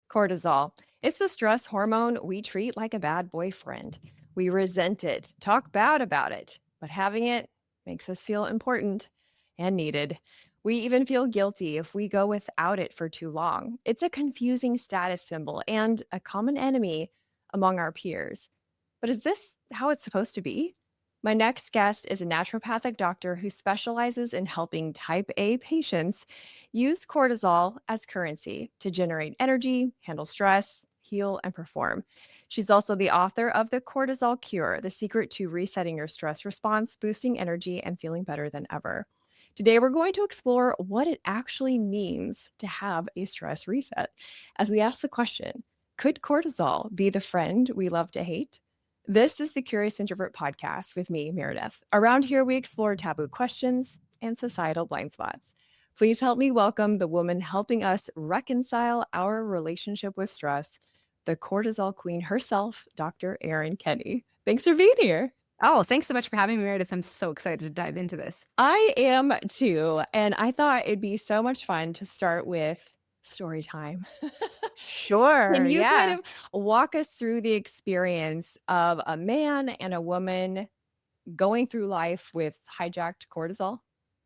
Cortisol. It's the stress hormone we treat like a bad boyfriend. We resent it, talk bad about it, but having it makes us feel important and needed. We even feel guilty if we go without it for too long. It's a confusing status symbol and a common enemy among our peers. But is this how it's supposed to be? My next guest is a naturopathic doctor who specializes in helping type A patients use cortisol as currency to generate energy, handle stress, heal, and perform. She's also the author of The Cortisol Cure, the secret to resetting your stress response, boosting energy, and feeling better than ever. Today, we're going to explore what it actually means to have a stress reset as we ask the question, could cortisol be the friend we love to hate? This is the Curious Introvert podcast with me, Meredith. Around here, we explore taboo questions and societal blind spots. Please help me welcome the woman helping us reconcile our relationship with stress, the cortisol queen herself, Dr. Erin Kinney. Thanks for being here. Oh, thanks so much for having me, Meredith. I'm so excited to dive into this. I am too. And I thought it'd be so much fun to start with story time. Sure. Can you Yeah. kind of walk us through the experience of a man and a woman going through life with hijacked cortisol?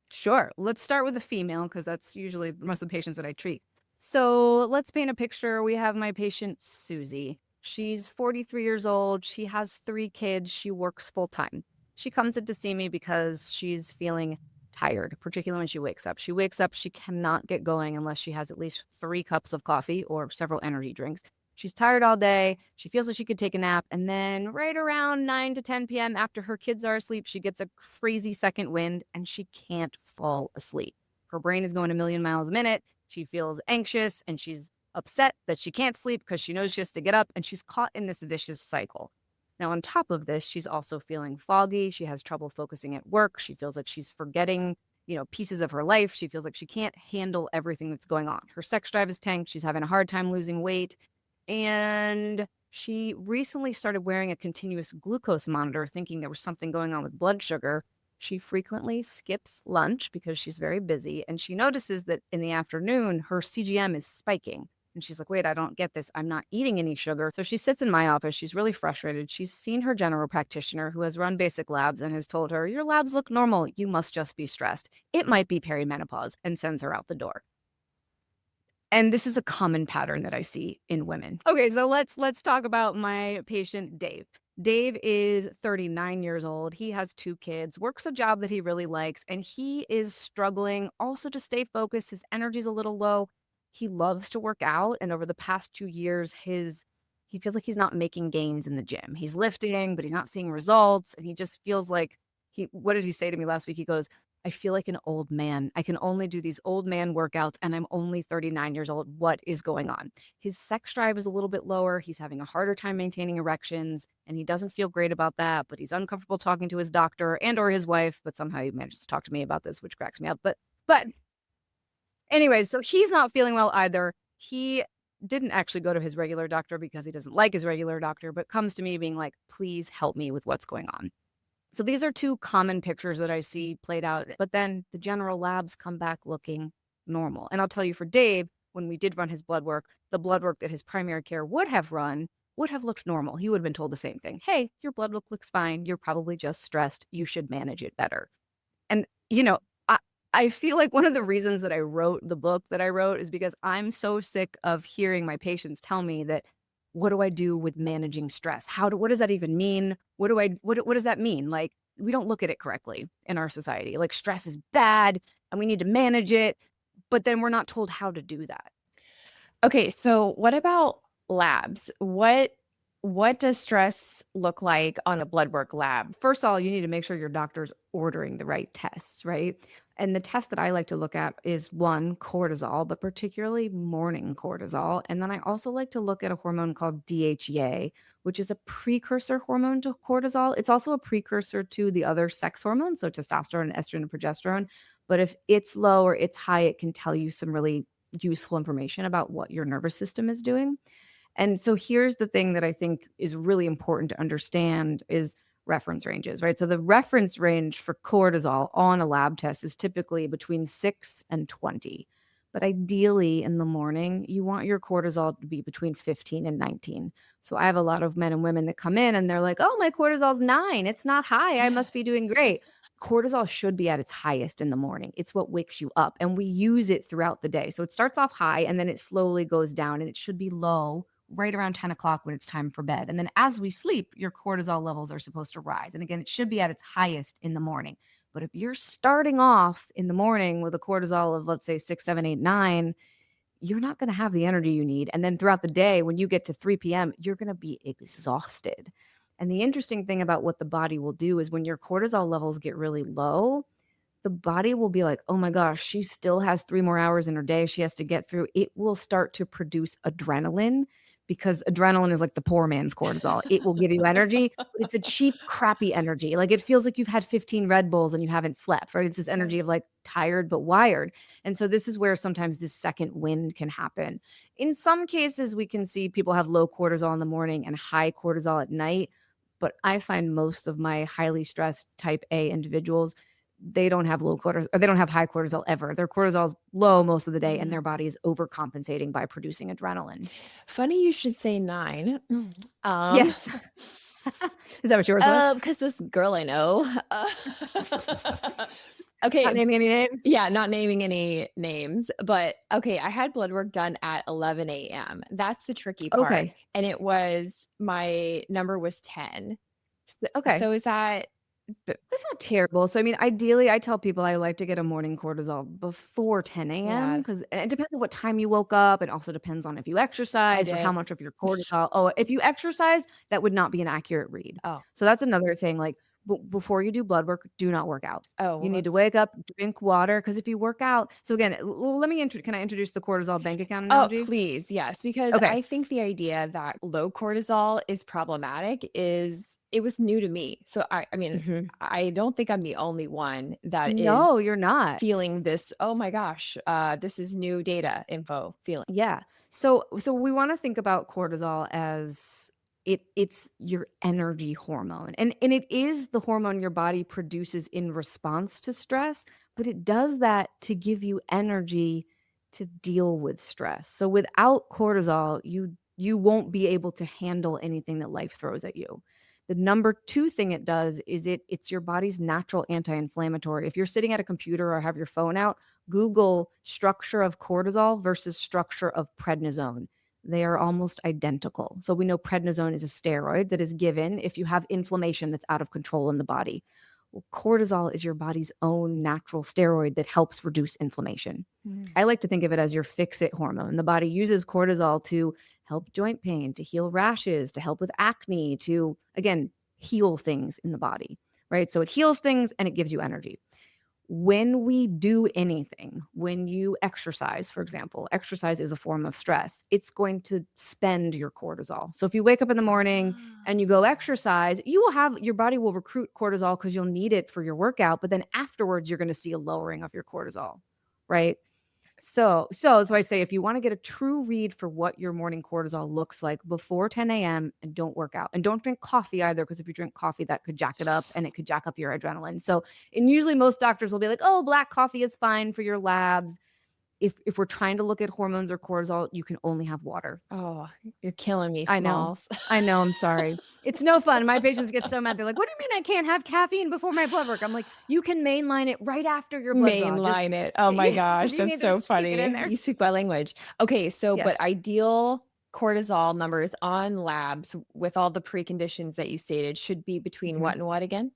Sure. Let's start with the female because that's usually most of the patients that I treat. So let's paint a picture. We have my patient, Susie. She's 43 years old. She has 3 kids. She works full time. She comes in to see me because she's feeling tired, particularly when she wakes up. She wakes up, she cannot get going unless she has at least 3 cups of coffee or several energy drinks. She's tired all day. She feels like she could take a nap. And then right around 9 to 10 p.m., after her kids are asleep, she gets a crazy second wind and she can't fall asleep. Her brain is going a million miles a minute. She feels anxious and she's upset that she can't sleep because she knows she has to get up, and she's caught in this vicious cycle. Now, on top of this, she's also feeling foggy. She has trouble focusing at work. She feels like she's forgetting, pieces of her life. She feels like she can't handle everything that's going on. Her sex drive is tanked. She's having a hard time losing weight. And she recently started wearing a continuous glucose monitor, thinking there was something going on with blood sugar. She frequently skips lunch because she's very busy. And she notices that in the afternoon, her CGM is spiking. And she's like, wait, I don't get this. I'm not eating any sugar. So she sits in my office. She's really frustrated. She's seen her general practitioner who has run basic labs and has told her, your labs look normal. You must just be stressed. It might be perimenopause, and sends her out the door. And this is a common pattern that I see in women. Okay, so let's talk about my patient, Dave. Dave is 39 years old. He has 2 kids, works a job that he really likes, and he is struggling also to stay focused. His energy's a little low. He loves to work out, and over the past 2 years, he feels like he's not making gains in the gym. He's lifting, but he's not seeing results, and he just feels like what did he say to me last week? He goes, I feel like an old man. I can only do these old man workouts, and I'm only 39 years old. What is going on? His sex drive is a little bit lower. He's having a harder time maintaining erections, and he doesn't feel great about that, but he's uncomfortable talking to his doctor and or his wife, but somehow he manages to talk to me about this, which cracks me up. But anyways, so he's not feeling well either. He didn't actually go to his regular doctor because he doesn't like his regular doctor, but comes to me being like, please help me with what's going on. So these are 2 common pictures that I see played out, but then the general labs come back looking normal. And I'll tell you, for Dave, when we did run his blood work, the blood work that his primary care would have run would have looked normal. He would have been told the same thing. Hey, your blood work looks fine. You're probably just stressed. You should manage it better. And, I feel like one of the reasons that I wrote the book that I wrote is because I'm so sick of hearing my patients tell me that, what do I do with managing stress? What does that even mean? What does that mean? Like, we don't look at it correctly in our society. Like, stress is bad and we need to manage it, but then we're not told how to do that. Okay, so what about labs? What does stress look like on a blood work lab? First of all, you need to make sure your doctor's ordering the right tests, right? And the test that I like to look at is, 1, cortisol, but particularly morning cortisol. And then I also like to look at a hormone called DHEA, which is a precursor hormone to cortisol. It's also a precursor to the other sex hormones, so testosterone, estrogen, and progesterone. But if it's low or it's high, it can tell you some really useful information about what your nervous system is doing. And so here's the thing that I think is really important to understand is reference ranges, right? So the reference range for cortisol on a lab test is typically between 6 and 20. But ideally in the morning, you want your cortisol to be between 15 and 19. So I have a lot of men and women that come in and they're like, oh, my cortisol's 9. It's not high. I must be doing great. Cortisol should be at its highest in the morning. It's what wakes you up. And we use it throughout the day. So it starts off high and then it slowly goes down, and it should be low right around 10 o'clock when it's time for bed. And then as we sleep, your cortisol levels are supposed to rise. And again, it should be at its highest in the morning. But if you're starting off in the morning with a cortisol of, let's say, 6, 7, 8, 9, you're not going to have the energy you need. And then throughout the day, when you get to 3 p.m., you're going to be exhausted. And the interesting thing about what the body will do is when your cortisol levels get really low, the body will be like, oh my gosh, she still has 3 more hours in her day she has to get through. It will start to produce adrenaline, because adrenaline is like the poor man's cortisol. It will give you energy, but it's a cheap, crappy energy. Like, it feels like you've had 15 Red Bulls and you haven't slept, right? It's this energy of like tired but wired. And so this is where sometimes this second wind can happen. In some cases, we can see people have low cortisol in the morning and high cortisol at night. But I find most of my highly stressed type A individuals, they don't have low cortisol, or they don't have high cortisol ever. Their cortisol is low most of the day, and their body is overcompensating by producing adrenaline. Funny you should say 9. Yes. Is that what yours was? Because this girl I know. Okay. Not naming any names? Yeah, not naming any names. But okay, I had blood work done at 11 a.m. That's the tricky part. Okay. And my number was 10. Okay. So is that? That's not terrible. So, I mean, ideally, I tell people I like to get a morning cortisol before 10 a.m. because it depends on what time you woke up. It also depends on if you exercise or how much of your cortisol. Oh, if you exercise, that would not be an accurate read. Oh, so that's another thing. Like, before you do blood work, do not work out. Oh, you need to wake up, drink water, because if you work out. So again, can I introduce the cortisol bank account analogy? Oh, please, yes, because I think the idea that low cortisol is problematic it was new to me. So I mean, I don't think I'm the only one that No, you're not feeling this. Oh my gosh, this is new data info feeling. Yeah. So we want to think about cortisol as it's your energy hormone. And it is the hormone your body produces in response to stress, but it does that to give you energy to deal with stress. So without cortisol, you won't be able to handle anything that life throws at you. The number 2 thing it does is it's your body's natural anti-inflammatory. If you're sitting at a computer or have your phone out, Google structure of cortisol versus structure of prednisone. They are almost identical. So we know prednisone is a steroid that is given if you have inflammation that's out of control in the body. Well, cortisol is your body's own natural steroid that helps reduce inflammation. I like to think of it as your fix-it hormone. The body uses cortisol to help joint pain, to heal rashes, to help with acne, to, again, heal things in the body, right? So it heals things and it gives you energy. When we do anything, when you exercise, for example, exercise is a form of stress. It's going to spend your cortisol. So if you wake up in the morning and you go exercise, your body will recruit cortisol because you'll need it for your workout. But then afterwards, you're going to see a lowering of your cortisol, right? So I say, if you want to get a true read for what your morning cortisol looks like before 10 a.m., and don't work out and don't drink coffee either, because if you drink coffee, that could jack it up and it could jack up your adrenaline. So, and usually most doctors will be like, oh, black coffee is fine for your labs. If we're trying to look at hormones or cortisol, you can only have water. Oh, you're killing me, Smalls. I know. I'm sorry. It's no fun. My patients get so mad. They're like, what do you mean I can't have caffeine before my blood work? I'm like, you can mainline it right after your blood draw. Mainline it. Oh my gosh, that's so funny. You speak my language. Okay, so but ideal cortisol numbers on labs with all the preconditions that you stated should be between what and what again?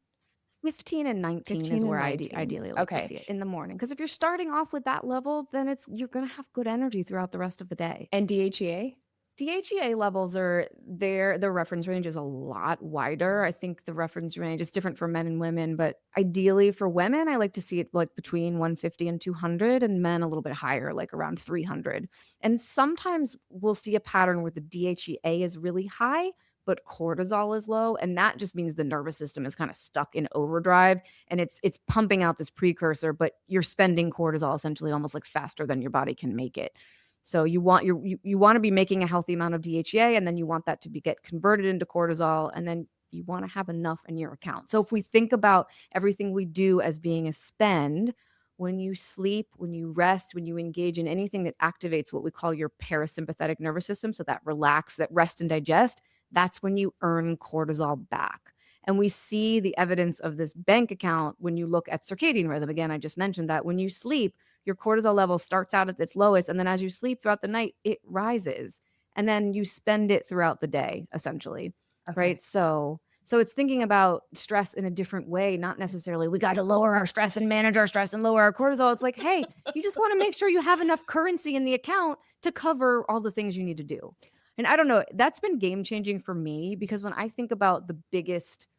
15 and 19 is where I ideally like to see it in the morning. Because if you're starting off with that level, then you're going to have good energy throughout the rest of the day. And DHEA? DHEA levels are there. The reference range is a lot wider. I think the reference range is different for men and women, but ideally for women, I like to see it like between 150 and 200, and men a little bit higher, like around 300. And sometimes we'll see a pattern where the DHEA is really high, but cortisol is low. And that just means the nervous system is kind of stuck in overdrive, and it's pumping out this precursor, but you're spending cortisol essentially almost like faster than your body can make it. So you want to be making a healthy amount of DHEA, and then you want that to get converted into cortisol, and then you want to have enough in your account. So if we think about everything we do as being a spend, when you sleep, when you rest, when you engage in anything that activates what we call your parasympathetic nervous system, so that relax, that rest and digest, that's when you earn cortisol back. And we see the evidence of this bank account when you look at circadian rhythm. Again, I just mentioned that when you sleep, your cortisol level starts out at its lowest. And then as you sleep throughout the night, it rises. And then you spend it throughout the day, essentially. Okay. Right. So it's thinking about stress in a different way, not necessarily we got to lower our stress and manage our stress and lower our cortisol. It's like, hey, you just want to make sure you have enough currency in the account to cover all the things you need to do. And I don't know, that's been game changing for me because when I think about the biggest,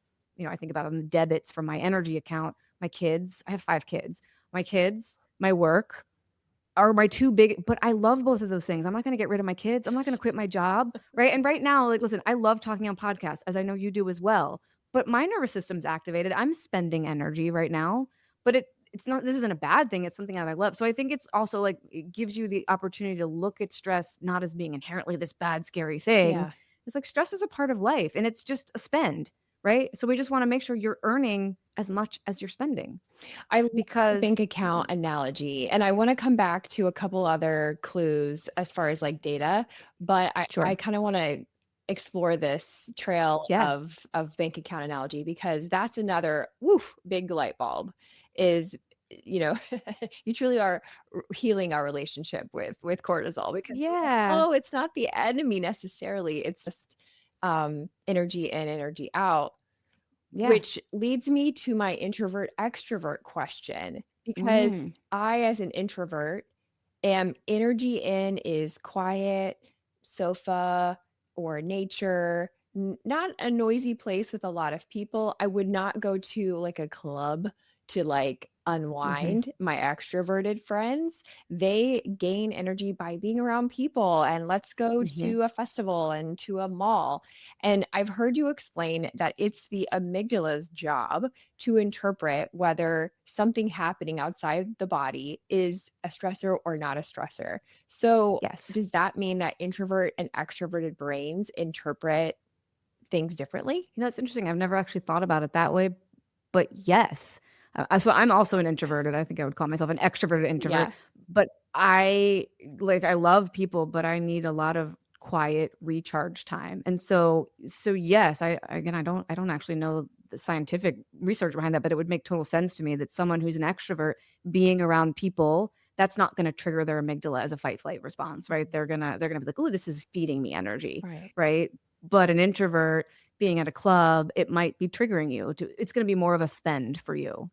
I think about on the debits from my energy account, my kids, I have 5 kids, my kids, my work, are my 2 big, but I love both of those things. I'm not gonna get rid of my kids. I'm not gonna quit my job, right? And right now, like, listen, I love talking on podcasts, as I know you do as well, but my nervous system's activated. I'm spending energy right now, but it's not, this isn't a bad thing. It's something that I love. So I think it's also like it gives you the opportunity to look at stress not as being inherently this bad, scary thing. Yeah. It's like stress is a part of life and it's just a spend, right? So we just want to make sure you're earning as much as you're spending I love the because bank account analogy, and I wanna come back to a couple other clues as far as, like, data, but I sure. kinda wanna explore this trail Yeah. of bank account analogy because that's another, woof, big light bulb is, you know, you truly are healing our relationship with cortisol because we're like, Yeah. "Oh, it's not the enemy necessarily, it's just, energy in, energy out." Yeah. Which leads me to my introvert extrovert question because Mm. I, as an introvert, am energy in is quiet, sofa or nature, not a noisy place with a lot of people. I would not go to like a club to like Mhm. unwind. My extroverted friends, they gain energy by being around people and let's go Mhm. to a festival and to a mall. And I've heard you explain that it's the amygdala's job to interpret whether something happening outside the body is a stressor or not a stressor. So, Yes. does that mean that introvert and extroverted brains interpret things differently? It's interesting. I've never actually thought about it that way, but yes. So I'm also an introverted. I think I would call myself an extroverted introvert, Yeah. but I love people, but I need a lot of quiet recharge time. And so yes, I don't actually know the scientific research behind that, but it would make total sense to me that someone who's an extrovert being around people, that's not going to trigger their amygdala as a fight flight response, right? They're going to be like, "Oh, this is feeding me energy." Right. Right? But an introvert being at a club, it might be triggering you it's going to be more of a spend for you.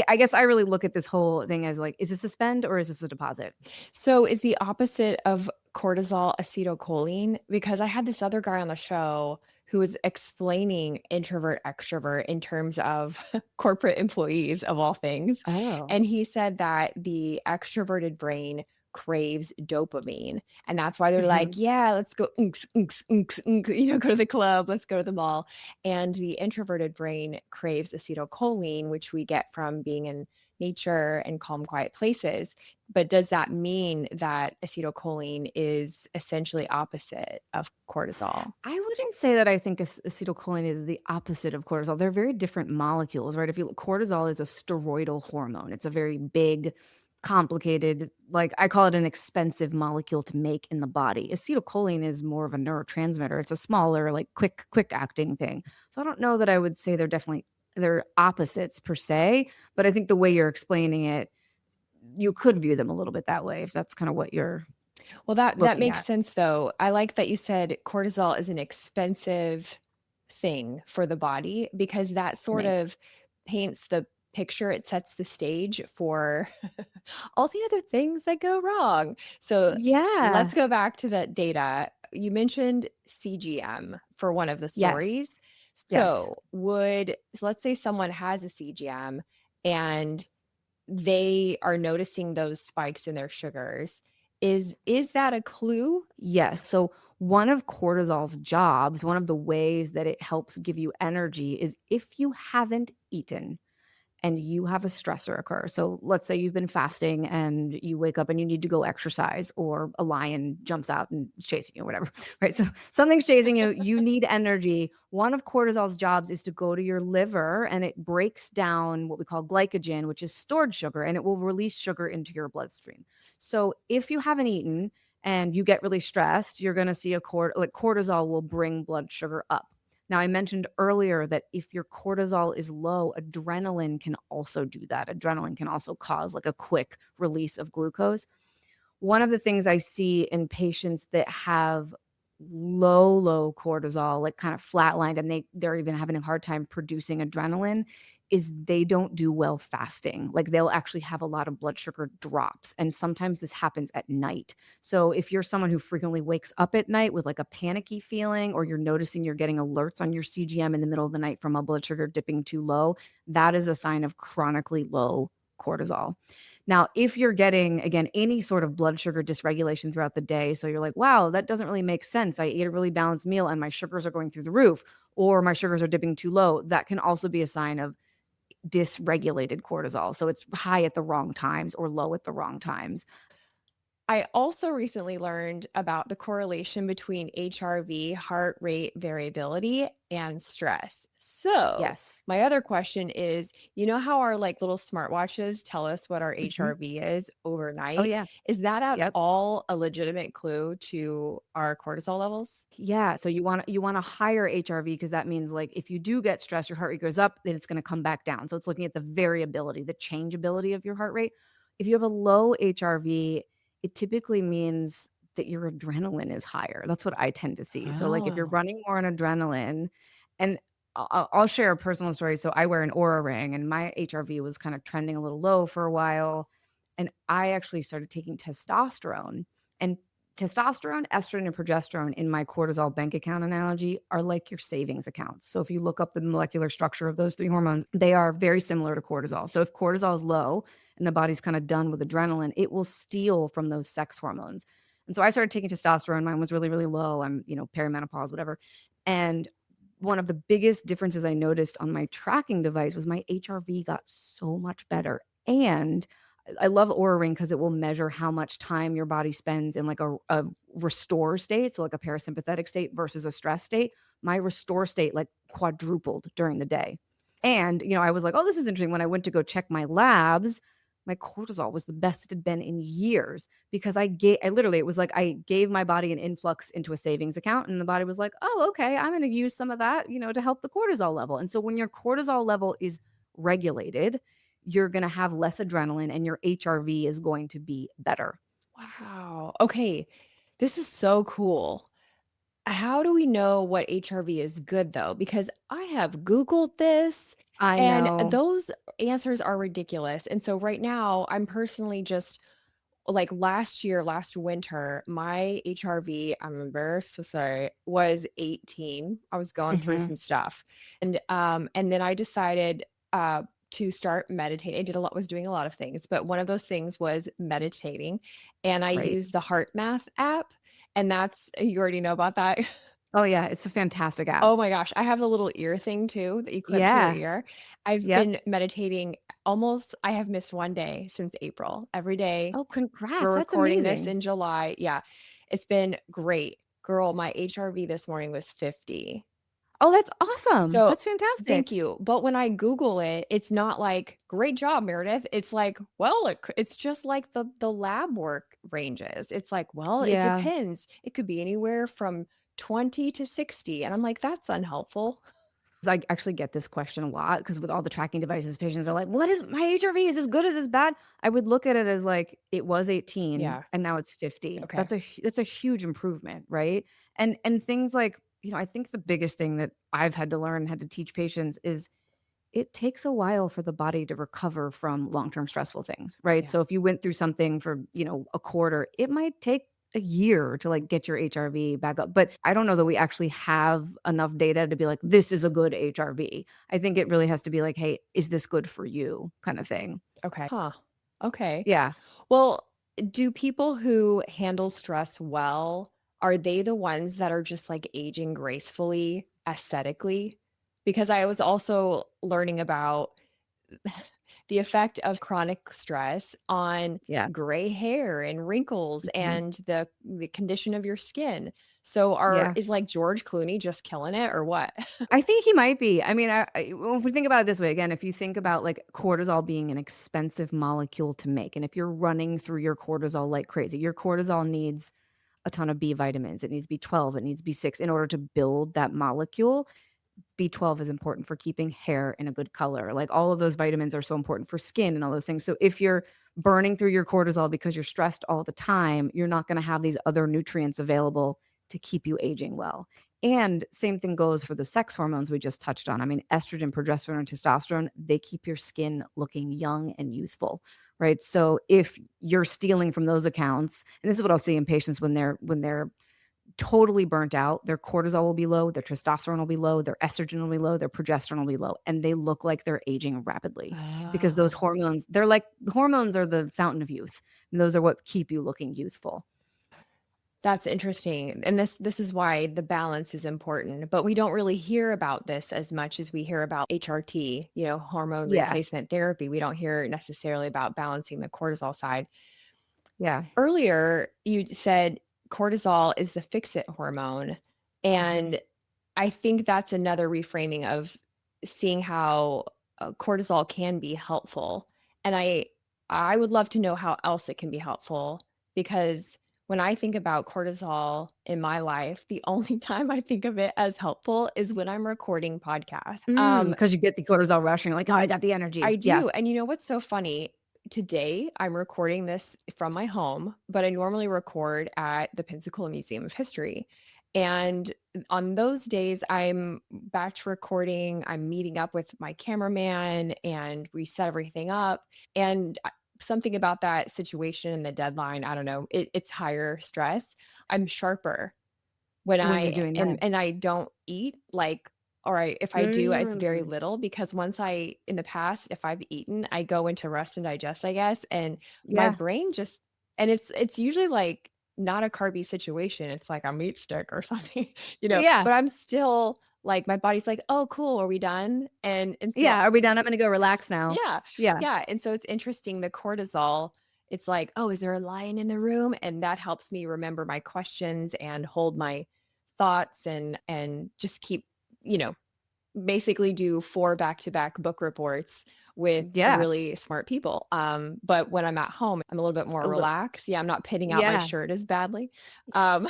I guess I really look at this whole thing as like, is this a spend or is this a deposit? So, is the opposite of cortisol acetylcholine? Because I had this other guy on the show who was explaining introvert extrovert in terms of corporate employees of all things. Oh. And he said that the extroverted brain craves dopamine. And that's why they're like, Mhm. yeah, let's go, unks, unks, unks, unks, go to the club, let's go to the mall. And the introverted brain craves acetylcholine, which we get from being in nature and calm, quiet places. But does that mean that acetylcholine is essentially opposite of cortisol? I wouldn't say that I think acetylcholine is the opposite of cortisol. They're very different molecules, right? If you look, cortisol is a steroidal hormone. It's a very big, complicated, like I call it an expensive molecule to make in the body. Acetylcholine is more of a neurotransmitter. It's a smaller, like quick acting thing. So I don't know that I would say they're opposites per se, but I think the way you're explaining it, you could view them a little bit that way if that's kind of what you're Well, that looking makes at. sense though. I like that you said cortisol is an expensive thing for the body because that To sort make. of paints the picture, it sets the stage for all the other things that go wrong. So, let's Yeah. go back to that data. You mentioned CGM for one of the Yes. stories. Yes. So let's say someone has a CGM and they are noticing those spikes in their sugars. Is that a clue? Yes. So one of cortisol's jobs, one of the ways that it helps give you energy is if you haven't eaten. and you have a stressor occur. So let's say you've been fasting and you wake up and you need to go exercise, or a lion jumps out and is chasing you or whatever, right? So something's chasing you, you need energy. One of cortisol's jobs is to go to your liver and it breaks down what we call glycogen, which is stored sugar, and it will release sugar into your bloodstream. So if you haven't eaten and you get really stressed, you're going to see like cortisol will bring blood sugar up. Now, I mentioned earlier that if your cortisol is low, adrenaline can also do that. Adrenaline can also cause like a quick release of glucose. One of the things I see in patients that have low cortisol, like kind of flatlined, and they're even having a hard time producing adrenaline, is they don't do well fasting. Like they'll actually have a lot of blood sugar drops. And sometimes this happens at night. So if you're someone who frequently wakes up at night with like a panicky feeling, or you're noticing you're getting alerts on your CGM in the middle of the night from a blood sugar dipping too low, that is a sign of chronically low cortisol. Now, if you're getting, again, any sort of blood sugar dysregulation throughout the day, so you're like, wow, that doesn't really make sense. I ate a really balanced meal and my sugars are going through the roof, or my sugars are dipping too low, that can also be a sign of dysregulated cortisol. So it's high at the wrong times or low at the wrong times. I also recently learned about the correlation between HRV, heart rate variability, and stress. So, Yes. my other question is, you know how our like little smartwatches tell us what our Mhm. HRV is Oh, overnight? yeah. Is that at Yep. all a legitimate clue to our cortisol levels? Yeah, so you want a higher HRV, because that means, like, if you do get stressed, your heart rate goes up, then it's gonna come back down. So it's looking at the variability, the changeability of your heart rate. If you have a low HRV, it typically means that your adrenaline is higher. That's what I tend to see. So, like, if you're Oh. running more on adrenaline, and I'll share a personal story. So I wear an Aura ring, and my HRV was kind of trending a little low for a while, and I actually started taking testosterone. And testosterone, estrogen, and progesterone, in my cortisol bank account analogy, are like your savings accounts. So if you look up the molecular structure of those three hormones, they are very similar to cortisol. So if cortisol is low and the body's kind of done with adrenaline, it will steal from those sex hormones. And so I started taking testosterone. Mine was really, really low. I'm, perimenopause, whatever. And one of the biggest differences I noticed on my tracking device was my HRV got so much better. And I love Oura Ring because it will measure how much time your body spends in like a restore state, so like a parasympathetic state versus a stress state. My restore state like quadrupled during the day. And, I was like, oh, this is interesting. When I went to go check my labs, my cortisol was the best it had been in years, because I literally, it was like I gave my body an influx into a savings account, and the body was like, oh, okay, I'm going to use some of that, to help the cortisol level. And so when your cortisol level is regulated, you're going to have less adrenaline and your HRV is going to be better. Wow. Okay. This is so cool. How do we know what HRV is good though? Because I have Googled this I and know. those answers are ridiculous. And so right now, I'm personally just like last year, last winter, my HRV, I'm embarrassed to say, was 18. I was going through Mhm. some stuff. And then I decided to start meditating. I did a lot, was doing a lot of things, but one of those things was meditating. And I Right. used the Heart Math app. And that's you already know about that. Oh, yeah, it's a fantastic app. Oh my gosh, I have the little ear thing too that you clip to your Yeah. ear. I've Yep. been meditating I have missed one day since April. Every day. Oh, congrats. We're That's recording this amazing. in July. Yeah. It's been great. Girl, my HRV this morning was 50. Oh, that's awesome. So, That's fantastic. thank you. But when I Google it, it's not like, "Great job, Meredith." It's like, "Well, it's just like the lab work ranges." It's like, "Well, it Yeah. depends. It could be anywhere from 20 to 60." And I'm like, "That's unhelpful." 'Cause I actually get this question a lot, because with all the tracking devices, patients are like, "What is my HRV? Is this good? Is this bad?" I would look at it as like, it was 18 Yeah. and now it's 50. Okay. That's a huge improvement, right? And things like, I think the biggest thing that I've had to learn, had to teach patients, is it takes a while for the body to recover from long-term stressful things, right? Yeah. So if you went through something for, a quarter, it might take a year to like get your HRV back up. But I don't know that we actually have enough data to be like, this is a good HRV. I think it really has to be like, hey, is this good for you, kind of thing. Okay. Huh. Okay. Yeah. Well, do people who handle stress well, are they the ones that are just like aging gracefully aesthetically? Because I was also learning about the effect of chronic stress on Yeah. gray hair and wrinkles Mhm. and the condition of your skin. So are Yeah. is like George Clooney just killing it or what? I think he might be. I mean, well, if we think about it this way, again, if you think about like cortisol being an expensive molecule to make, and if you're running through your cortisol like crazy, your cortisol needs a ton of B vitamins. It needs B12, it needs B6 in order to build that molecule. B12 is important for keeping hair in a good color. Like all of those vitamins are so important for skin and all those things. So if you're burning through your cortisol because you're stressed all the time, you're not going to have these other nutrients available to keep you aging well. And same thing goes for the sex hormones we just touched on. I mean, estrogen, progesterone, and testosterone, they keep your skin looking young and youthful, right? So if you're stealing from those accounts, and this is what I'll see in patients when they're totally burnt out, their cortisol will be low, their testosterone will be low, their estrogen will be low, their progesterone will be low, and they look like they're aging rapidly because those Oh. hormones, they're like the hormones are the fountain of youth. And those are what keep you looking youthful. That's interesting. And this is why the balance is important, but we don't really hear about this as much as we hear about HRT, hormone Yeah. replacement therapy. We don't hear necessarily about balancing the cortisol side. Yeah. Earlier, you said cortisol is the fix-it hormone, Mhm. and I think that's another reframing of seeing how, cortisol can be helpful, and I would love to know how else it can be helpful because when I think about cortisol in my life, the only time I think of it as helpful is when I'm recording podcasts. Because you get the cortisol rush and you're like, "Oh, I got the I energy." Yeah. do, and you know what's so funny? Today, I'm recording this from my home, but I normally record at the Pensacola Museum of History, and on those days, I'm batch recording, I'm meeting up with my cameraman, and we set everything up, and something about that situation and the deadline, I don't know, it's higher stress. I'm sharper when When you're I doing am that. and I don't eat, like or if I do, it's very Mm. little because once I in the past, if I've eaten, I go into rest and digest, I guess, and my Yeah. brain just and it's usually, like, not a carby situation, it's like a meat stick or something, Yeah. but I'm still like, my body's like, "Oh, cool, are we done?" And so Yeah. Are we done? I'm gonna go relax now. yeah, Yeah. yeah, and so it's interesting, the cortisol, it's like, "Oh, is there a lion in the room?" And that helps me remember my questions and hold my thoughts and just keep, you know, basically do 4 back-to-back book reports with Yeah. really smart people, but when I'm at home, I'm a little bit more A little. relaxed. Yeah, I'm not pitting out my Yeah. shirt as badly, um,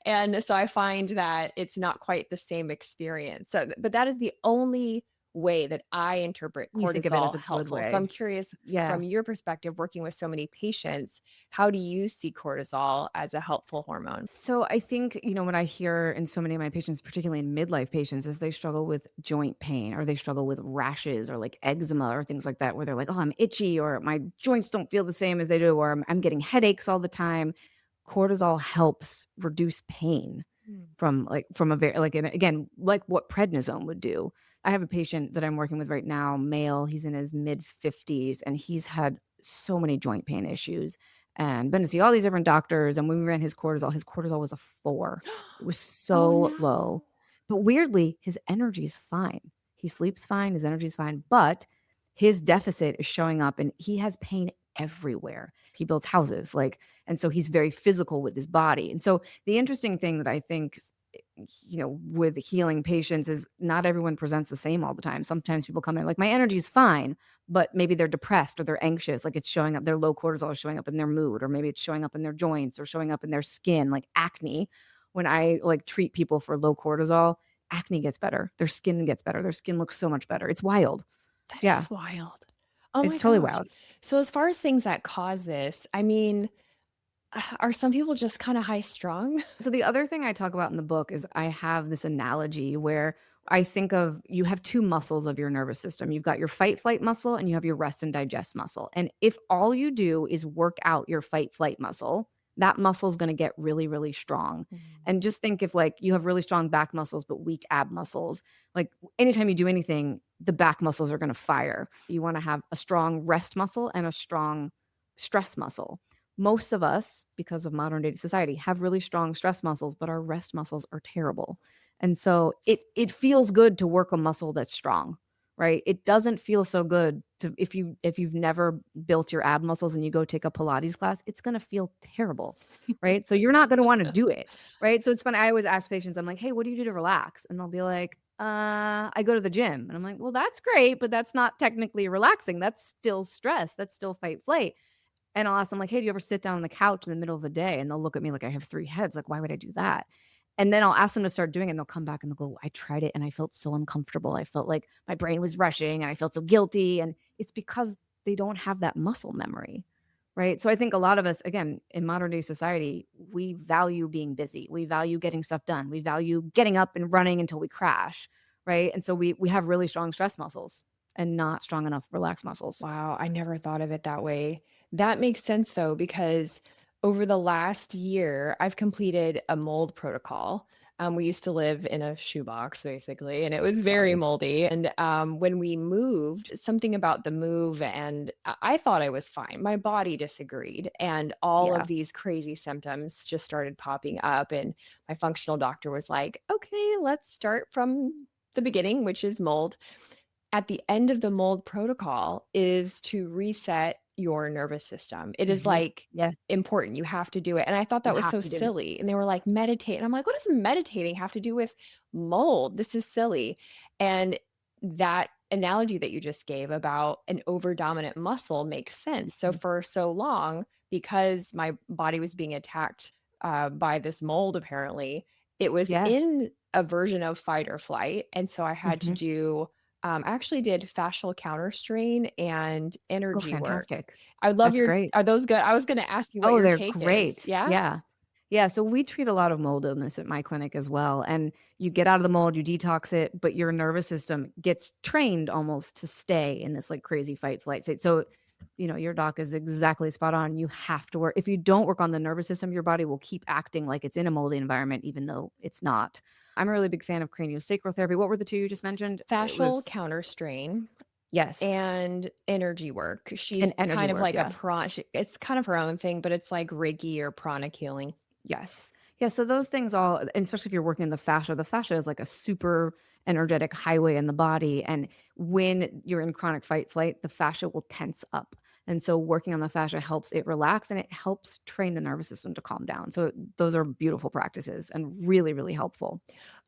and so I find that it's not quite the same experience, so but that is the only way that I interpret You think of it as cortisol a good helpful, so I'm way. curious Yeah. from your perspective, working with so many patients, how do you see cortisol as a helpful hormone? So I think, what I hear in so many of my patients, particularly in midlife patients, is they struggle with joint pain or they struggle with rashes or like eczema or things like that, where they're like, oh, I'm itchy or my joints don't feel the same as they do, or I'm getting headaches all the time. Cortisol helps reduce pain Mm. from a very like and again like what prednisone would do. I have a patient that I'm working with right now, male. He's in his mid 50s and he's had so many joint pain issues and been to see all these different doctors. And when we ran his cortisol was a 4. It was Oh, so low. no. But weirdly, his energy is fine. He sleeps fine, his energy is fine, but his deficit is showing up and he has pain everywhere. He builds houses, and so he's very physical with his body. And so the interesting thing that I think, with healing patients is not everyone presents the same all the time. Sometimes people come in like, my energy is fine, but maybe they're depressed or they're anxious. Like it's showing up, their low cortisol is showing up in their mood, or maybe it's showing up in their joints or showing up in their skin, like acne. When I like treat people for low cortisol, acne gets better. Their skin gets better. Their skin looks so much better. It's wild. That Yeah, is wild. Oh my it's totally gosh. wild. So as far as things that cause this, I mean, are some people just kinda high strung? So the other thing I talk about in the book is I have this analogy where I think of you have two muscles of your nervous system. You've got your fight flight muscle and you have your rest and digest muscle. And if all you do is work out your fight flight muscle, that muscle is going to get really, really strong. Mm. And just think if like you have really strong back muscles but weak ab muscles, like anytime you do anything, the back muscles are going to fire. You want to have a strong rest muscle and a strong stress muscle. Most of us, because of modern day society, have really strong stress muscles, but our rest muscles are terrible. And so it feels good to work a muscle that's strong, right? It doesn't feel so good to if you've never built your ab muscles and you go take a Pilates class, it's gonna feel terrible, right? So you're not gonna wanna do it, right? So it's funny, I always ask patients, I'm like, "Hey, what do you do to relax?" And they'll be like, I go to the gym." And I'm like, "Well, that's great, but that's not technically relaxing. That's still stress. That's still fight flight." And I'll ask them like, "Hey, do you ever sit down on the couch in the middle of the day?" And they'll look at me like I have 3 heads, like, "Why would I do that?" And then I'll ask them to start doing it, and they'll come back and they'll go, "I tried it and I felt so uncomfortable. I felt like my brain was rushing and I felt so guilty." And it's because they don't have that muscle memory, right? So I think a lot of us, again, in modern day society, we value being busy. We value getting stuff done. We value getting up and running until we crash, right? And so we have really strong stress muscles and not strong enough relaxed muscles. Wow, I never thought of it that way. That makes sense though, because over the last year, I've completed a mold protocol. We used to live in a shoebox basically, and it was very Sorry. moldy. And when we moved, something about the move, and I thought I was fine. My body disagreed, and all Yeah. of these crazy symptoms just started popping up. And my functional doctor was like, okay, let's start from the beginning, which is mold. At the end of the mold protocol is to reset your nervous system. It is Mhm. like Yeah, important. You have to do it. And I thought you that was have so to do it. silly. And they were like, meditate. And I'm like, what does meditating have to do with mold? This is silly. And that analogy that you just gave about an over dominant muscle makes sense. So Mhm. for so long, because my body was being attacked by this mold, apparently, it was Yeah. in a version of fight or flight. And so I had to Mhm. do I actually did fascial counter strain and Oh, energy work. fantastic. I love That's your great. are those good? I was gonna ask you what Oh, your they're take is. great. Yeah? Yeah. Yeah, so we treat a lot of mold illness at my clinic as well, and you get out of the mold, you detox it, but your nervous system gets trained almost to stay in this, like, crazy fight flight state. So, your doc is exactly spot on. You have to work if you don't work on the nervous system, your body will keep acting like it's in a moldy environment even though it's not. I'm a really big fan of craniosacral therapy. What were the 2 you just mentioned? It Fascial was counter strain yes, and energy work. and She's energy kind of work, like a yeah. it's kind of her own thing, but it's like Reiki or pranic healing. Yes. Yeah, so those things all and especially if you're working in the fascia is like a super energetic highway in the body, and when you're in chronic fight flight, the fascia will tense up. And so working on the fascia helps it relax and it helps train the nervous system to calm down. So those are beautiful practices and really, really helpful.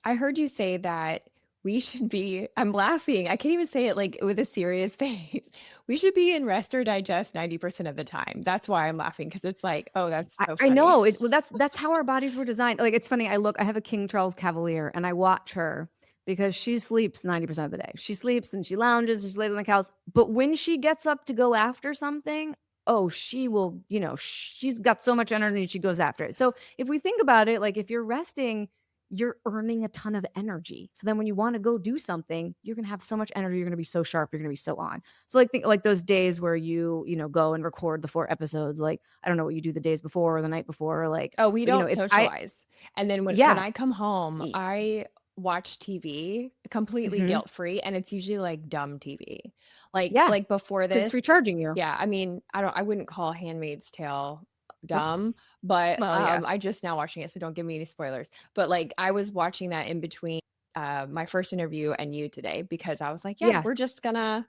I heard you say that we should be I'm laughing. I can't even say it like with a serious face. We should be in rest or digest 90% of the time. That's why I'm laughing because it's like, oh, that's so I funny. know. Well, that's how our bodies were designed. Like, it's funny, I have a King Charles Cavalier, and I watch her because she sleeps 90% of the day. She sleeps and she lounges and she lays on the couch, but when she gets up to go after something, oh, she will, she's got so much energy, she goes after it. So, if we think about it, like, if you're resting, you're earning a ton of energy. So then when you wanna go do something, you're gonna have so much energy, you're gonna be so sharp, you're gonna be so on. So, like, think like those days where go and record the 4 episodes, like, I don't know what you do the days before or the night before, like, Oh, we don't if I socialize. And then when yeah, I come home, e I watch TV completely mhm, guilt-free, and it's usually, like, dumb TV. Like yeah, like, before 'cause it's this recharging you. yeah, I mean, I wouldn't call Handmaid's Tale Oh, dumb, but, well, yeah. I just now watching it, so don't give me any spoilers. But, like, I was watching that in between, my first interview and you today because I was like, "Yeah, Yeah, we're just gonna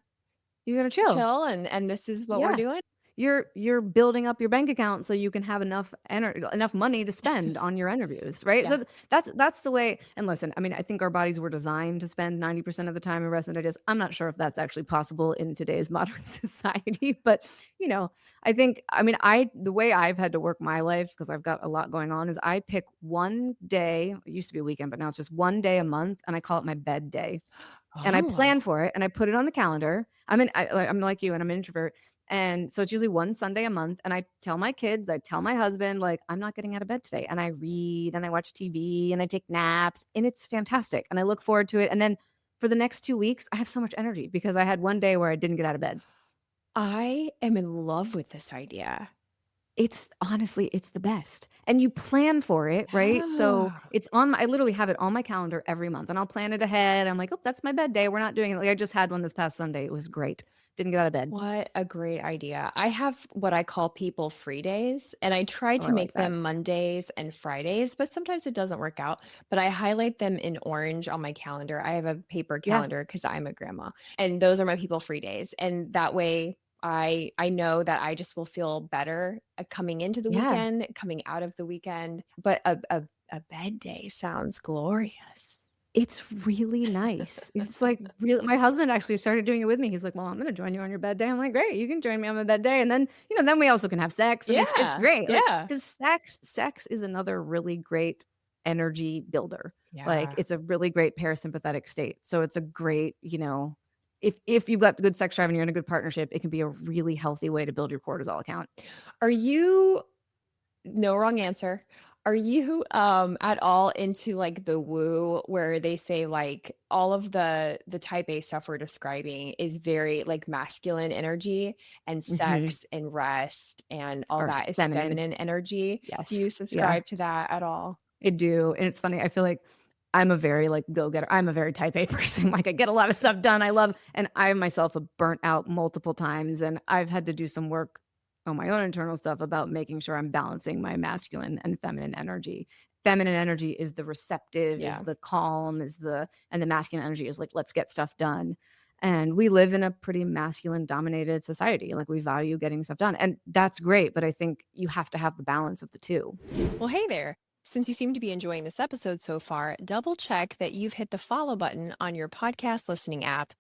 you're gonna chill. chill, and this is what we're Yeah. doing." You're building up your bank account so you can have enough money to spend on your interviews, right? Yeah. So that's the way and listen, I mean, I think our bodies were designed to spend 90% of the time in rest and digest. I'm not sure if that's actually possible in today's modern society, but, I mean, the way I've had to work my life because 'cause I've got a lot going on is I pick one day, it used to be a weekend, but now it's just one day a month, and I call it my bed day. And I Oh. plan for it and I put it on the calendar. I'm like you and I'm an introvert. And so it's usually one Sunday a month. And I tell my kids, I tell my husband, like, I'm not getting out of bed today. And I read and I watch TV and I take naps and it's fantastic. And I look forward to it. And then for the next 2 weeks, I have so much energy because I had one day where I didn't get out of bed. I am in love with this idea. It's honestly, it's the best. And you plan for it, right? So Yeah. it's on my I literally have it on my calendar every month and I'll plan it ahead. I'm like, oh, that's my bed day. We're not doing it. Like I just had one this past Sunday. It was great. Didn't get out of bed. What a great idea. I have what I call people free days, and I try Oh, to I like make that. them Mondays and Fridays, but sometimes it doesn't work out. But I highlight them in orange on my calendar. I have a paper Yeah. calendar because I'm a grandma, and those are my people free days. And that way, I know that I just will feel better coming into the Yeah. weekend, coming out of the weekend. But a bed day sounds glorious. It's really nice. It's like really my husband actually started doing it with me. He's like, "Well, I'm gonna join you on your bed day." I'm like, "Great, you can join me on my bed day." And then, then we also can have sex and it's Yeah, great. Like, yeah, because sex is another really great energy builder. Like, yeah. it's a really great parasympathetic state. So it's a great, if you've got good sex drive and you're in a good partnership, it can be a really healthy way to build your cortisol account. Are you No wrong answer. Are you, at all into, like, the woo where they say, like, all of the type A stuff we're describing is very, like, masculine energy, and Mhm. sex and rest and all Or that is feminine. feminine energy? Do Yes. you Yeah. subscribe to that at all? I do, and it's funny, I feel like I'm a very, like, go-getter. I'm a very type A person, like, I get a lot of stuff done, I love and I myself have burnt out multiple times, and I've had to do some work on my own internal stuff about making sure I'm balancing my masculine and feminine energy. Feminine energy is the receptive, is Yeah. the calm, is the and the masculine energy is like, "Let's get stuff done." And we live in a pretty masculine-dominated society, like, we value getting stuff done, and that's great, but I think you have to have the balance of the 2. Well, hey there. Since you seem to be enjoying this episode so far, double check that you've hit the follow button on your podcast listening app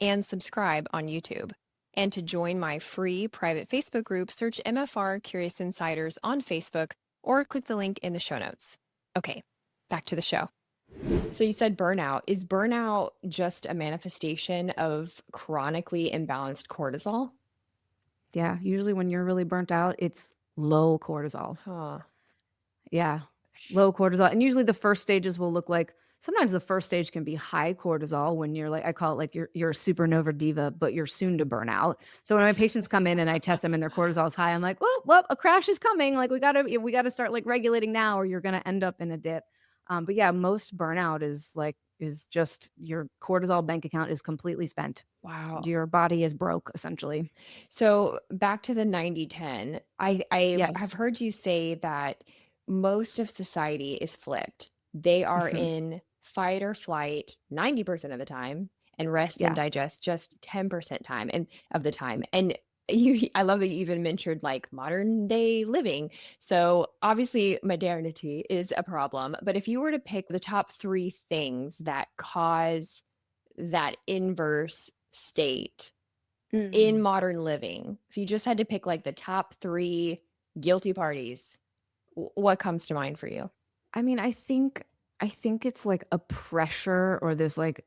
and subscribe on YouTube. And to join my free private Facebook group, search MFR Curious Insiders on Facebook or click the link in the show notes. Okay, back to the show. So you said burnout. Is burnout just a manifestation of chronically imbalanced cortisol? Yeah, usually when you're really burnt out, it's low cortisol. Huh. Yeah, low cortisol, and usually the first stages will look like sometimes the first stage can be high cortisol when you're like I call it like you're a supernova diva, but you're soon to burn out. So when my patients come in and I test them and their cortisol is high, I'm like, well, a crash is coming. Like we gotta start like regulating now, or you're gonna end up in a dip. But yeah, most burnout is just your cortisol bank account is completely spent. Wow. Your body is broke essentially. So back to the 90-10, I have Yes. heard you say that most of society is flipped. They are Mhm. in fight or flight 90% of the time and rest and Yeah. digest just 10% time and of the time. And you I love that you even mentioned like modern day living. So obviously modernity is a problem, but if you were to pick the top 3 things that cause that inverse state in Mm. modern living, if you just had to pick, like, the top 3 guilty parties, what comes to mind for you? I mean, I think it's like a pressure or this like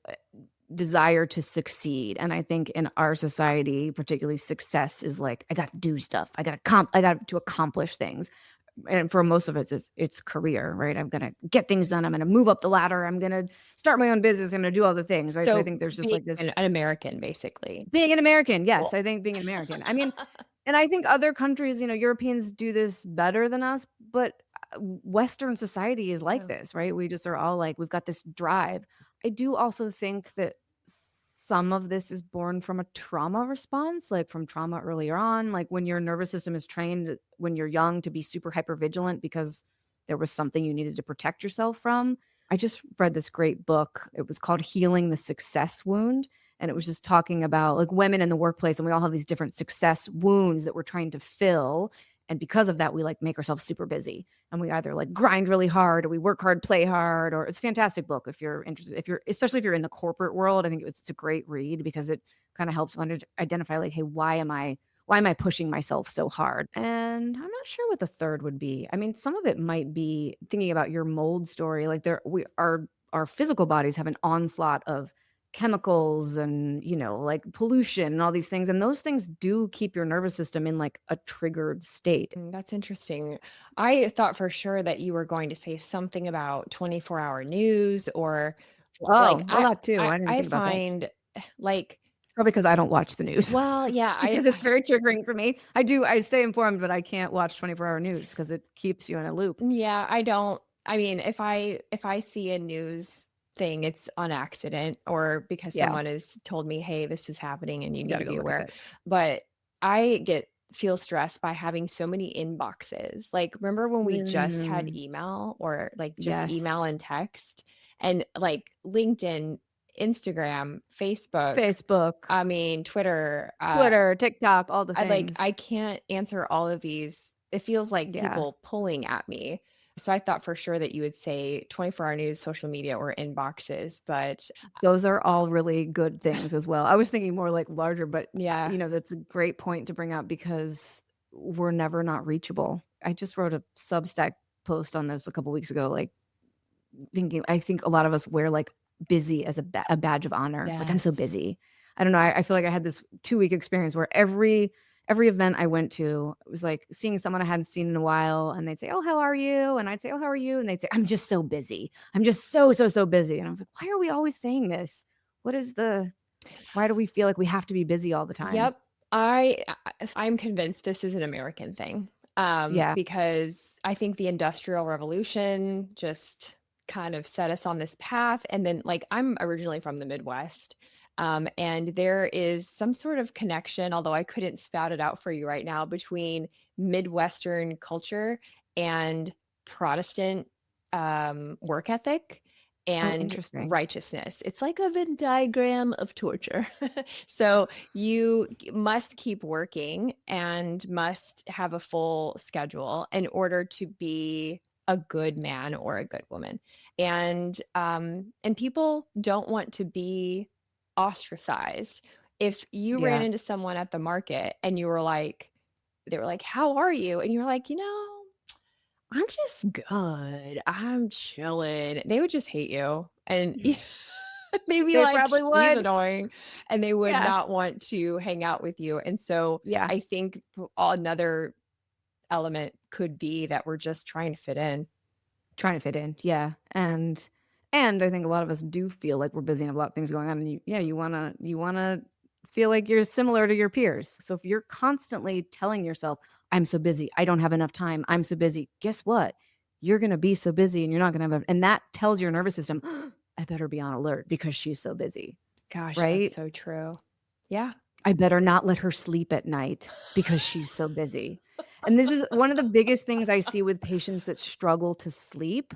desire to succeed. And I think in our society, particularly success is like, I got to do stuff. I got to accomplish things. And for most of it, it's career, right? I'm gonna get things done. I'm gonna move up the ladder. I'm gonna start my own business. I'm gonna do all the things, right? So I So, think there's just being like this an American, basically. being an American. Yes, Cool. I think being an American. I mean, and I think other countries, Europeans do this better than us, but Western society is like Yeah. this, right? We just are all like, we've got this drive. I do also think that some of this is born from a trauma response, like from trauma earlier on, like when your nervous system is trained when you're young to be super hyper vigilant because there was something you needed to protect yourself from. I just read this great book. It was called Healing the Success Wound. And it was just talking about like women in the workplace, and we all have these different success wounds that we're trying to fill. And because of that, we like make ourselves super busy and we either like grind really hard or we work hard, play hard, or it's a fantastic book if you're interested. If you're, especially if you're in the corporate world, I think it's a great read because it kind of helps one to identify like, hey, why am I pushing myself so hard? And I'm not sure what the third would be. I mean, some of it might be thinking about your mold story. Like our physical bodies have an onslaught of chemicals and like pollution and all these things, and those things do keep your nervous system in like a triggered state. That's interesting. I thought for sure that you were going to say something about 24-hour news or like, Oh, well, that too. I didn't I think about that. find, like Probably because I don't watch the news. Well, yeah, Because it's very triggering for me. I stay informed, but I can't watch 24-hour news because it keeps you in a loop. yeah, I don't. I mean, if I see a news thing, it's on accident or because Yeah, someone has told me, "Hey, this is happening and you you need gotta to go be look at aware." it. But I feel stressed by having so many inboxes. Like, remember when we just had Mm, email or like just email yes. and text and like LinkedIn, Instagram, Facebook, Facebook, I mean, Twitter, Twitter, TikTok, all the I things. can't answer all of these. It feels like Yeah. people pulling at me. So I thought for sure that you would say 24-hour news, social media, or inboxes, but Those are all really good things as well. I was thinking more like larger, but, yeah. that's a great point to bring up because we're never not reachable. I just wrote a Substack post on this a couple weeks ago, like, I think a lot of us wear, like, busy as a badge of honor. Like, "I'm so Yes. busy." I don't know, I feel like I had this 2-week experience where every event I went to, it was like seeing someone I hadn't seen in a while, and they'd say, "Oh, how are you?" And I'd say, "Oh, how are you?" And they'd say, "I'm just so busy. I'm just so, so, so busy." And I was like, "Why are we always saying this? What is the why do we feel like we have to be busy all the time?" Yep. I'm convinced this is an American thing. Yeah. Because I think the Industrial Revolution just kind of set us on this path. And then, like, I'm originally from the Midwest. And there is some sort of connection, although I couldn't spout it out for you right now, between Midwestern culture and Protestant work ethic Oh, and interesting. righteousness. It's like a Venn diagram of torture. So you must keep working and must have a full schedule in order to be a good man or a good woman. And people don't want to be ostracized. If you ran Yeah. into someone at the market and they were like, "How are you?" And you're like, "I'm just good. I'm chilling." They would just hate you. And maybe They like, probably "She's would. annoying," and they would Yeah. not want to hang out with you. And so Yeah. I think another element could be that we're just trying to fit in. Trying to fit in, yeah, and I think a lot of us do feel like we're busy and have a lot of things going on, and you wanna feel like you're similar to your peers. So if you're constantly telling yourself, "I'm so busy, I don't have enough time, I'm so busy," guess what? You're gonna be so busy and you're not gonna have and that tells your nervous system, "I better be on alert because she's so busy," Gosh, that's right? so true. Yeah. I better not let her sleep at night because she's so busy. And this is one of the biggest things I see with patients that struggle to sleep.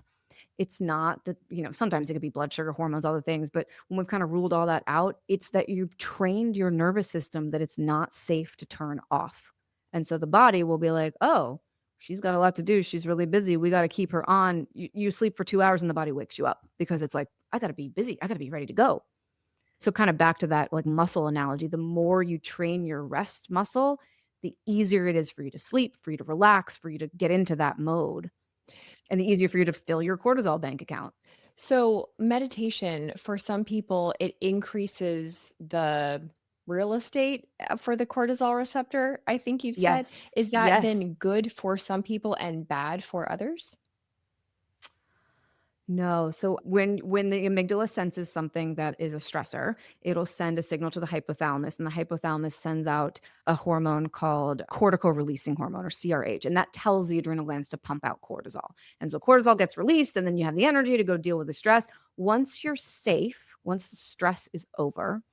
It's not that, sometimes it could be blood sugar, hormones, all the things, but when we've kind of ruled all that out, it's that you've trained your nervous system that it's not safe to turn off. And so the body will be like, "Oh, she's got a lot to do. She's really busy. We got to keep her on." You sleep for 2 hours and the body wakes you up because it's like, "I got to be busy. I got to be ready to go." So kind of back to that like muscle analogy, the more you train your rest muscle, the easier it is for you to sleep, for you to relax, for you to get into that mode, and the easier for you to fill your cortisol bank account. So meditation, for some people, it increases the real estate for the cortisol receptor, I think you've said. Yes. Is that Yes. then good for some people and bad for others? No. So when the amygdala senses something that is a stressor, it'll send a signal to the hypothalamus, and the hypothalamus sends out a hormone called cortical releasing hormone or CRH, and that tells the adrenal glands to pump out cortisol. And so cortisol gets released, and then you have the energy to go deal with the stress. Once you're safe, once the stress is over,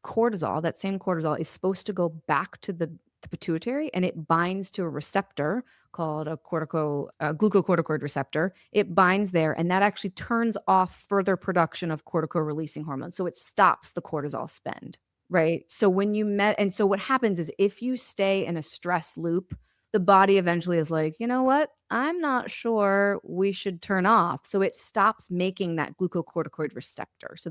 cortisol, that same cortisol, is supposed to go back to the pituitary, and it binds to a receptor called a glucocorticoid receptor. It binds there, and that actually turns off further production of cortical releasing hormones. So it stops the cortisol spend. Right. So when you met, and so what happens is if you stay in a stress loop, the body eventually is like, you know what? I'm not sure we should turn off. So it stops making that glucocorticoid receptor. So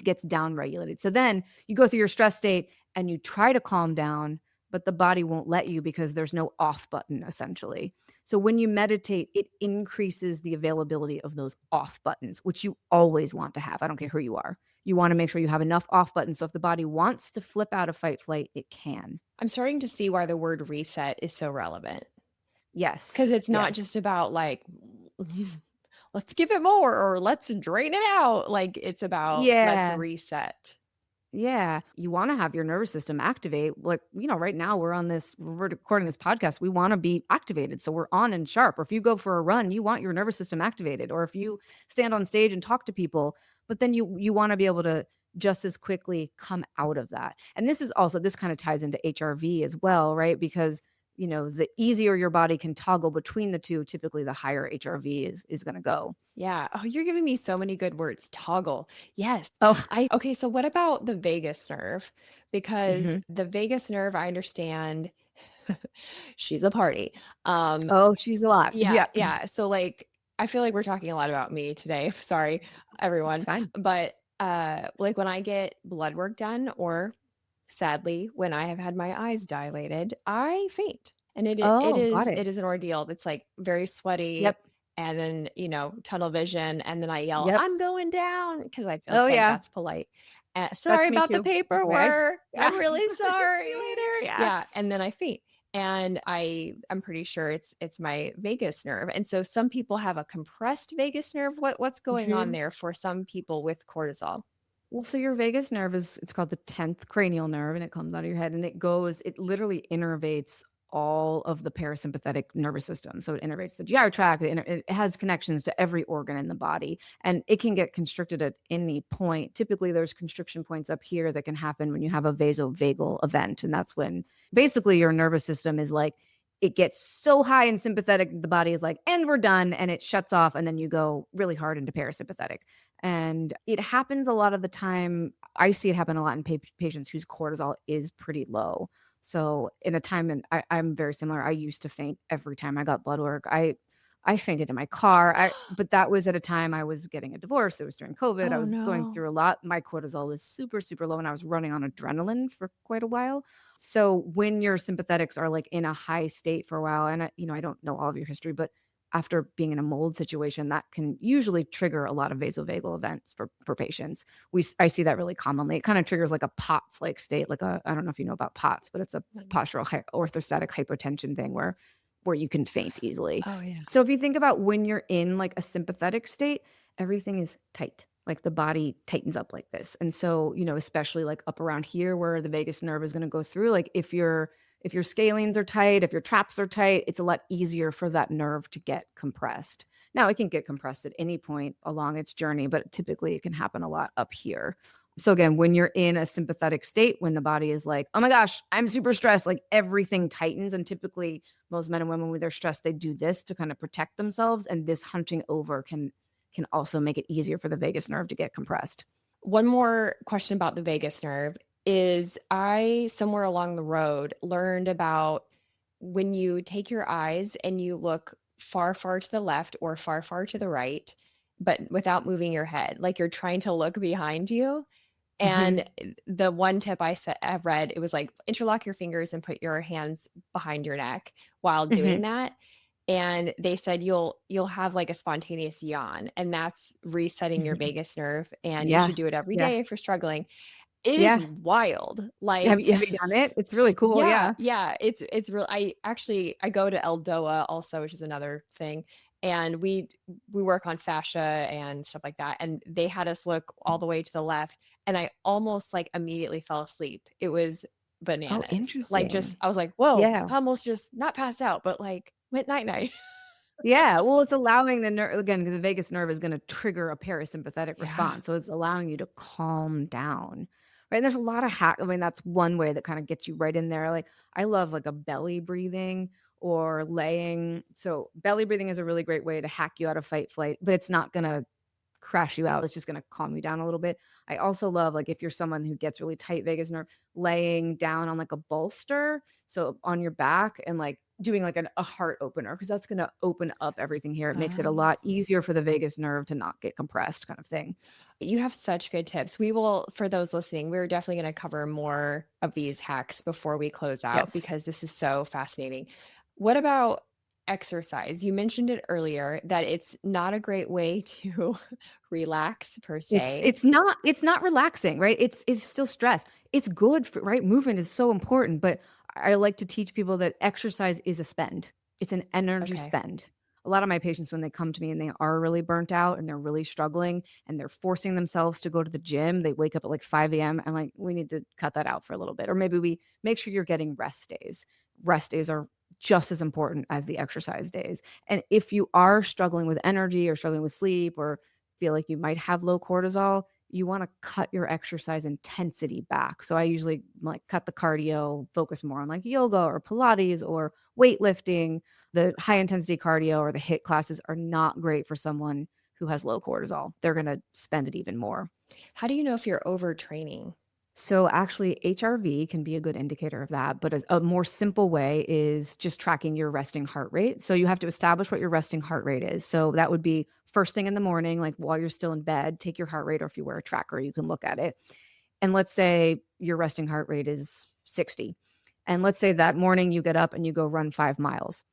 gets down regulated. So then you go through your stress state and you try to calm down, but the body won't let you because there's no off button essentially. So when you meditate, it increases the availability of those off buttons, which you always want to have. I don't care who you are. You want to make sure you have enough off buttons. So if the body wants to flip out of fight flight, it can. I'm starting to see why the word reset is so relevant. Because Yes. it's not Yes. just about like, let's give it more or let's drain it out. Like it's about let's Yeah. reset. Yeah, you wanna have your nervous system activate. Like, right now we're recording this podcast, we wanna be activated, so we're on and sharp. Or if you go for a run, you want your nervous system activated. Or if you stand on stage and talk to people, but then you wanna be able to just as quickly come out of that. And this kinda ties into HRV as well, right? Because, the easier your body can toggle between the 2, typically the higher HRV is gonna go. Yeah. Oh, you're giving me so many good words. Toggle. Yes. Oh, I okay, so what about the vagus nerve? Because mhm. the vagus nerve, I understand she's a party. Um, Oh, she's a lot. yeah, Yeah. yeah. So like I feel like we're talking a lot about me today. Sorry, It's everyone. fine. But like when I get blood work done, or sadly, when I have had my eyes dilated, I faint. And it Oh, got is it. it is an ordeal. It's like very sweaty, Yep. and then, tunnel vision, and then I yell, Yep. "I'm going down," because I feel Oh, like yeah. that's polite. "Sorry That's me about the too. FYI. paperwork. Yeah. I'm really See you sorry." later. Yeah. Yeah, and then I faint. And I'm pretty sure it's my vagus nerve. And so some people have a compressed vagus nerve. What's going on Mhm. there for some people with cortisol? Well, so your vagus nerve it's called the 10th cranial nerve, and it comes out of your head, and it literally innervates all of the parasympathetic nervous system. So it innervates the GI tract. It has connections to every organ in the body, and it can get constricted at any point. Typically, there's constriction points up here that can happen when you have a vasovagal event. And that's when basically your nervous system is like, it gets so high in sympathetic, the body is like, and we're done. And it shuts off. And then you go really hard into parasympathetic. And it happens a lot of the time. I see it happen a lot in patients whose cortisol is pretty low. So in a time, and I'm very similar. I used to faint every time I got blood work. I fainted in my car. But that was at a time I was getting a divorce. It was during COVID. I Oh was going no. through a lot. My cortisol was super, super low, and I was running on adrenaline for quite a while. So when your sympathetics are like in a high state for a while, and I don't know all of your history, but after being in a mold situation, that can usually trigger a lot of vasovagal events for patients. I see that really commonly. It kind of triggers like a POTS like state, like I don't know if you know about POTS, but it's a postural orthostatic hypotension thing where you can faint easily. Oh yeah. So if you think about when you're in like a sympathetic state, everything is tight. Like the body tightens up like this. And so, especially like up around here where the vagus nerve is going to go through, like if your scalenes are tight, if your traps are tight, it's a lot easier for that nerve to get compressed. Now, it can get compressed at any point along its journey, but typically it can happen a lot up here. So again, when you're in a sympathetic state, when the body is like, "Oh my gosh, I'm super stressed," like everything tightens. And typically most men and women when they're stressed, they do this to kind of protect themselves. And this hunching over can also make it easier for the vagus nerve to get compressed. One more question about the vagus nerve is I, somewhere along the road, learned about when you take your eyes and you look far, far to the left or far, far to the right, but without moving your head, like you're trying to look behind you. Mhm. And the one tip I've read, it was like interlock your fingers and put your hands behind your neck while doing Mhm. that. And they said you'll have like a spontaneous yawn, and that's resetting your Mhm. vagus nerve, and you Yeah. should do it every Yeah. day if you're struggling. It is Yeah. wild. Have Like you have you done it? It's really cool. yeah, Yeah. yeah, it's real. I go to Eldoa also, which is another thing, and we work on fascia and stuff like that, and they had us look all the way to the left, and I almost, like, immediately fell asleep. It was Oh, bananas. Like, just interesting. I was like, "Whoa," Yeah. I almost just not passed out, but, like, went night night. Yeah, well, it's allowing the nerve again, the vagus nerve is gonna trigger a parasympathetic Yeah. response, so it's allowing you to calm down, right? And there's a lot of I mean, that's one way that kinda gets you right in there, like, I love, like, a belly breathing or laying so, belly breathing is a really great way to hack you out of fight flight, but it's not gonna crash you out. It's just gonna calm you down a little bit. I also love, like, if you're someone who gets really tight vagus nerve, laying down on, like, a bolster, so on your back and, like, doing, like, a heart opener because that's gonna open up everything here. It makes it a lot Oh. easier for the vagus nerve to not get compressed kind of thing. You have such good tips. We will, for those listening, we're definitely going to cover more of these hacks before we close out Yes. because this is so fascinating. What about exercise? You mentioned it earlier that it's not a great way to relax per It's se. it's not it's not relaxing, right? It's still stress. It's good for right? Movement is so important, but I like to teach people that exercise is a spend. It's an energy Okay. spend. A lot of my patients, when they come to me and they are really burnt out and they're really struggling and they're forcing themselves to go to the gym, they wake up at like 5 a.m. I'm like, we need to cut that out for a little bit. Or maybe we make sure you're getting rest days. Rest days are just as important as the exercise days. And if you are struggling with energy or struggling with sleep or feel like you might have low cortisol, you want to cut your exercise intensity back. So I usually like cut the cardio, focus more on like yoga or Pilates or weightlifting. The high intensity cardio or the HIIT classes are not great for someone who has low cortisol. They're going to spend it even more. How do you know if you're overtraining? So actually HRV can be a good indicator of that, but a more simple way is just tracking your resting heart rate. So you have to establish what your resting heart rate is. So that would be first thing in the morning, like while you're still in bed, take your heart rate, or if you wear a tracker, you can look at it. And let's say your resting heart rate is 60. And let's say that morning you get up and you go run 5 miles.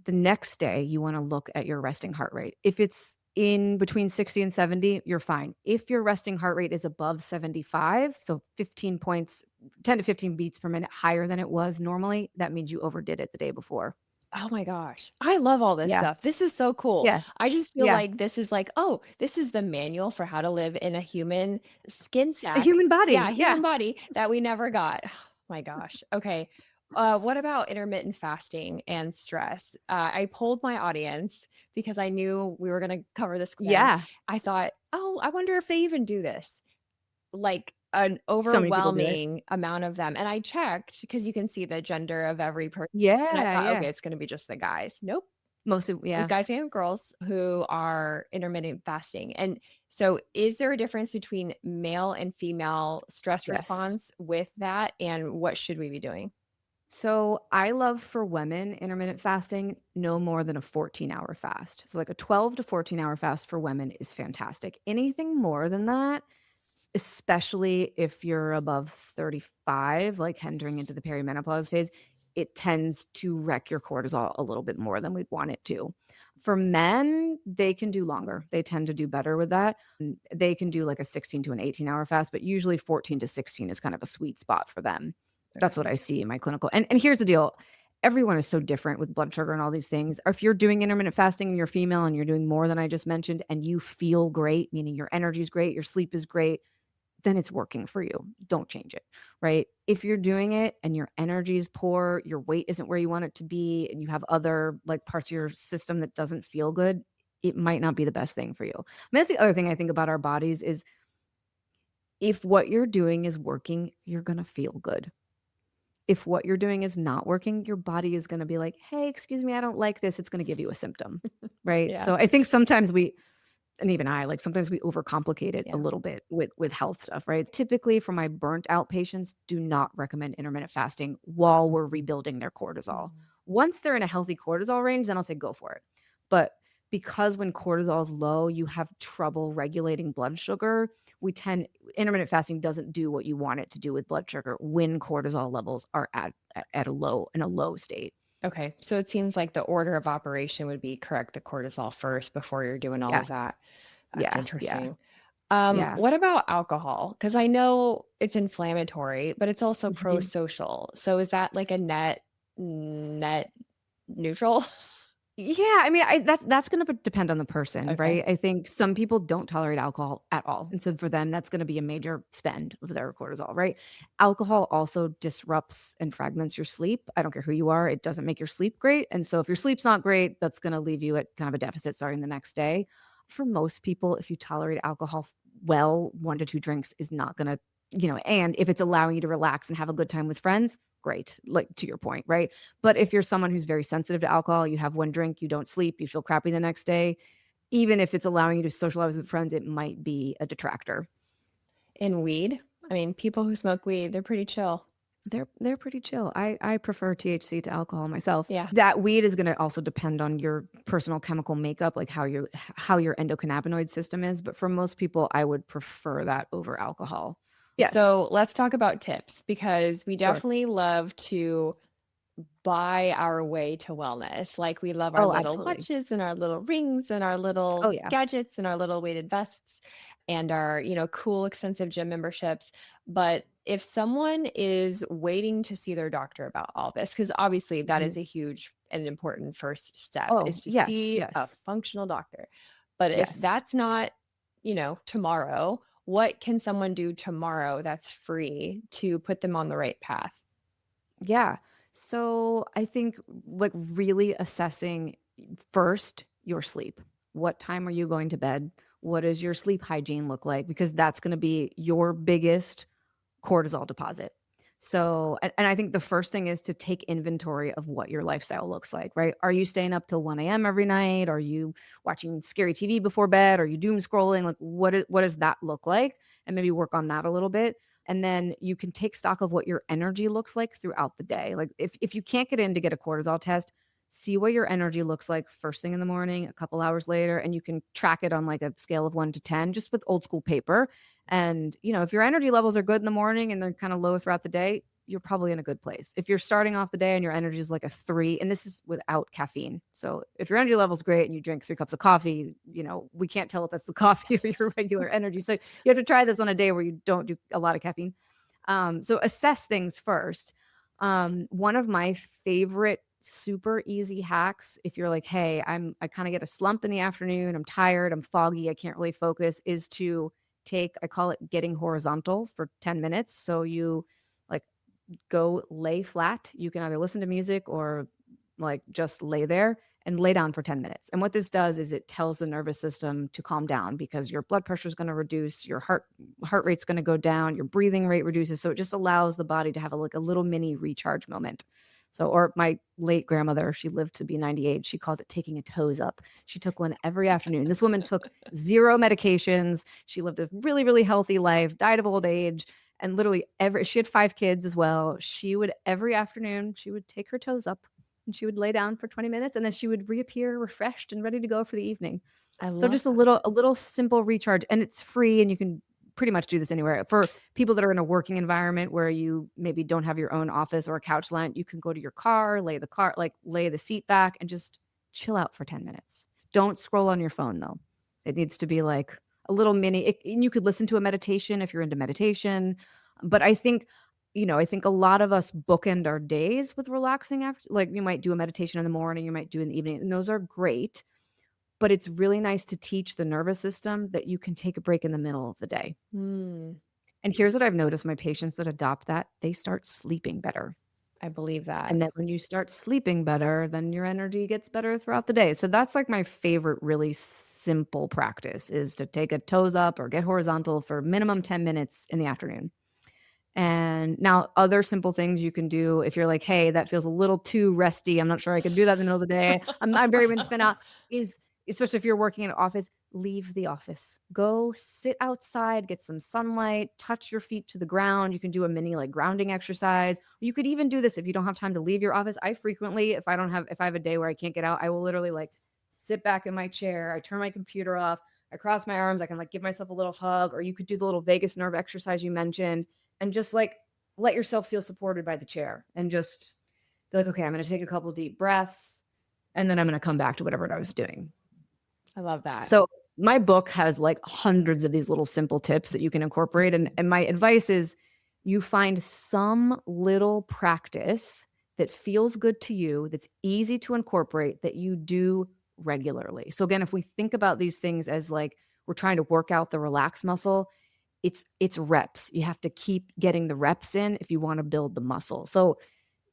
The next day, you wanna look at your resting heart rate. If it's in between 60 and 70, you're fine. If your resting heart rate is above 75, so 15 points, 10 to 15 beats per minute higher than it was normally, that means you overdid it the day before. Oh my gosh. I love all this Yeah, stuff. This is so cool. yeah, I just feel yeah. like this is like, oh, this is the manual for how to live in a human skin A sack. human Yeah, body, human yeah. body that we never got. My gosh. Okay. What about intermittent fasting and stress? I polled my audience because I knew we were going to cover this again. Yeah, I thought, oh, I wonder if they even do this. Like, an so many people do it. overwhelming amount of them, and I checked because you can see the gender of every person, and I Yeah, thought, yeah. "Okay, it's gonna be just the guys." Nope. Mostly There's yeah. guys and girls who are intermittent fasting, and so is there a difference between male and female stress Yes. response with that, and what should we be doing? So I love for women intermittent fasting no more than a 14-hour fast. So like a 12 to 14-hour fast for women is fantastic. Anything more than that, especially if you're above 35, like entering into the perimenopause phase, it tends to wreck your cortisol a little bit more than we'd want it to. For men, they can do longer. They tend to do better with that. They can do like a 16 to an 18-hour fast, but usually 14 to 16 is kind of a sweet spot for them. That's what Okay. I see in my clinical. And here's the deal. Everyone is so different with blood sugar and all these things. If you're doing intermittent fasting and you're female and you're doing more than I just mentioned and you feel great, meaning your energy is great, your sleep is great, then it's working for you. Don't change it, right? If you're doing it and your energy is poor, your weight isn't where you want it to be, and you have other like parts of your system that doesn't feel good, it might not be the best thing for you. I mean, that's the other thing I think about our bodies is if what you're doing is working, you're going to feel good. If what you're doing is not working, your body is going to be like, hey, excuse me, I don't like this. It's going to give you a symptom, right? Yeah, So I think sometimes and even I, like, sometimes we overcomplicate it a yeah. little bit with health stuff, right? Typically, for my burnt out patients, do not recommend intermittent fasting while we're rebuilding their cortisol. Mhm. Once they're in a healthy cortisol range, then I'll say go for it. But because when cortisol is low, you have trouble regulating blood sugar, we tend intermittent fasting doesn't do what you want it to do with blood sugar when cortisol levels are at a low in a low state. Okay, so it seems like the order of operation would be correct the cortisol first before you're doing all Yeah, of that. That's yeah, yeah, interesting. yeah. What about alcohol? Because I know it's inflammatory, but it's also Mhm. pro-social. So is that like a net neutral? Yeah, I mean, that's gonna depend on the person, Okay. right? I think some people don't tolerate alcohol at all, and so for them, that's gonna be a major spend of their cortisol, right? Alcohol also disrupts and fragments your sleep. I don't care who you are, it doesn't make your sleep great, and so if your sleep's not great, that's gonna leave you at kind of a deficit starting the next day. For most people, if you tolerate alcohol well, 1 to 2 drinks is not gonna and if it's allowing you to relax and have a good time with friends, great, like, to your point, right? But if you're someone who's very sensitive to alcohol, you have 1 drink, you don't sleep, you feel crappy the next day, even if it's allowing you to socialize with friends, it might be a detractor. And weed? I mean, people who smoke weed, they're pretty chill. They're pretty chill. I prefer THC to alcohol myself. Yeah. That weed is gonna also depend on your personal chemical makeup, like how your endocannabinoid system is, but for most people, I would prefer that over alcohol. Yes, So let's talk about tips because we sure. definitely love to buy our way to wellness. Like we love our Oh, little absolutely. watches and our little rings and our Oh, little yeah. gadgets and our little weighted vests. and our, cool, extensive gym memberships. But if someone is waiting to see their doctor about all this, because obviously that Mhm. is a huge and important first step Oh, is to yes, see a yes, functional doctor. But if yes. that's not, tomorrow, what can someone do tomorrow that's free to put them on the right path? Yeah. So I think like really assessing first your sleep. What time are you going to bed? What does your sleep hygiene look like? Because that's going to be your biggest cortisol deposit. So, and I think the first thing is to take inventory of what your lifestyle looks like, right? Are you staying up till 1 a.m. every night? Are you watching scary TV before bed? Are you doom scrolling? Like, what does that look like? And maybe work on that a little bit. And then you can take stock of what your energy looks like throughout the day. Like, if you can't get in to get a cortisol test, see what your energy looks like first thing in the morning, a couple hours later, and you can track it on like a scale of 1 to 10, just with old school paper. And, if your energy levels are good in the morning and they're kind of low throughout the day, you're probably in a good place. If you're starting off the day and your energy is like a 3, and this is without caffeine. So if your energy level is great and you drink 3 cups of coffee, we can't tell if that's the coffee or your regular energy. So you have to try this on a day where you don't do a lot of caffeine. So assess things first. One of my favorite super easy hacks, if you're like, hey, I kind of get a slump in the afternoon, I'm tired, I'm foggy, I can't really focus, is to take, I call it getting horizontal for 10 minutes. So you like go lay flat. You can either listen to music or like just lay there and lay down for 10 minutes. And what this does is it tells the nervous system to calm down because your blood pressure is going to reduce, your heart rate's going to go down, your breathing rate reduces. So it just allows the body to have like a little mini recharge moment. So, or my late grandmother, she lived to be 98. She called it taking a toes up. She took one every afternoon. This woman took 0 medications. She lived a really, really healthy life, died of old age. And literally she had 5 kids as well. She would every afternoon, she would take her toes up and she would lay down for 20 minutes and then she would reappear refreshed and ready to go for the evening. I So love just a little simple recharge, and it's free and you can pretty much do this anywhere. For people that are in a working environment where you maybe don't have your own office or a couch line, you can go to your car, lay the seat back and just chill out for 10 minutes. Don't scroll on your phone though. It needs to be like a little and you could listen to a meditation if you're into meditation. But I think a lot of us bookend our days with relaxing after, like you might do a meditation in the morning, you might do in the evening, and those are great. But it's really nice to teach the nervous system that you can take a break in the middle of the day. Mm, And here's what I've noticed: my patients that adopt that, they start sleeping better. I believe that. And then when you start sleeping better, then your energy gets better throughout the day. So that's like my favorite really simple practice is to take a toes up or get horizontal for minimum 10 minutes in the afternoon. And now other simple things you can do if you're like, "Hey, that feels a little too resty. I'm not sure I can do that in the middle of the day. I'm very been spent out," is especially if you're working in an office, leave the office. Go sit outside, get some sunlight, touch your feet to the ground. You can do a mini like grounding exercise. You could even do this if you don't have time to leave your office. I frequently, if I have a day where I can't get out, I will literally like sit back in my chair. I turn my computer off. I cross my arms. I can like give myself a little hug, or you could do the little vagus nerve exercise you mentioned and just like let yourself feel supported by the chair and just be like, okay, I'm going to take a couple deep breaths and then I'm going to come back to whatever I was doing. I love that. So my book has like hundreds of these little simple tips that you can incorporate. And my advice is you find some little practice that feels good to you, that's easy to incorporate, that you do regularly. So again, if we think about these things as like we're trying to work out the relax muscle, it's reps. You have to keep getting the reps in if you want to build the muscle. So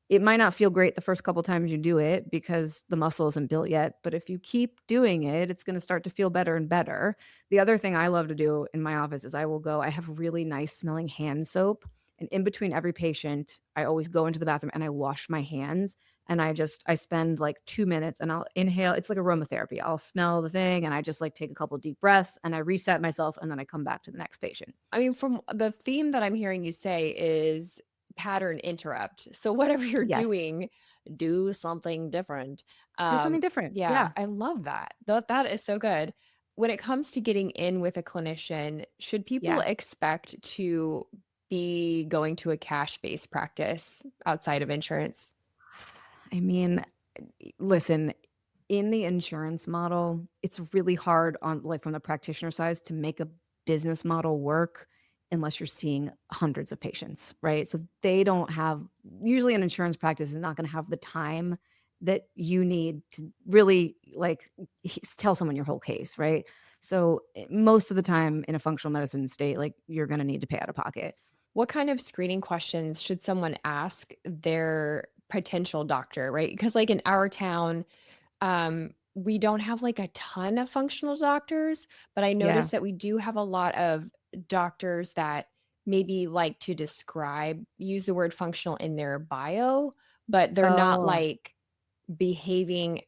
it might not feel great the first couple times you do it because the muscle isn't built yet, but if you keep doing it, it's going to start to feel better and better. The other thing I love to do in my office is I have really nice smelling hand soap, and in between every patient, I always go into the bathroom and I wash my hands, and I spend like 2 minutes and I'll inhale. It's like aromatherapy. I'll smell the thing and I just like take a couple deep breaths and I reset myself and then I come back to the next patient. I mean, from the theme that I'm hearing you say is pattern interrupt. So whatever you're Yes. doing, do something different. Do something different. Yeah, Yeah. I love that. That is so good. When it comes to getting in with a clinician, should people Yeah. expect to be going to a cash-based practice outside of insurance? I mean, listen, in the insurance model, it's really hard on like from the practitioner side to make a business model work unless you're seeing hundreds of patients, right? So they don't have, usually an insurance practice is not going to have the time that you need to really like tell someone your whole case, right? So most of the time in a functional medicine state, like you're going to need to pay out of pocket. What kind of screening questions should someone ask their potential doctor, right? Because like in our town, we don't have like a ton of functional doctors, but I Yeah. noticed that we do have a lot of doctors that maybe like to use the word functional in their bio, but they're not Oh, like behaving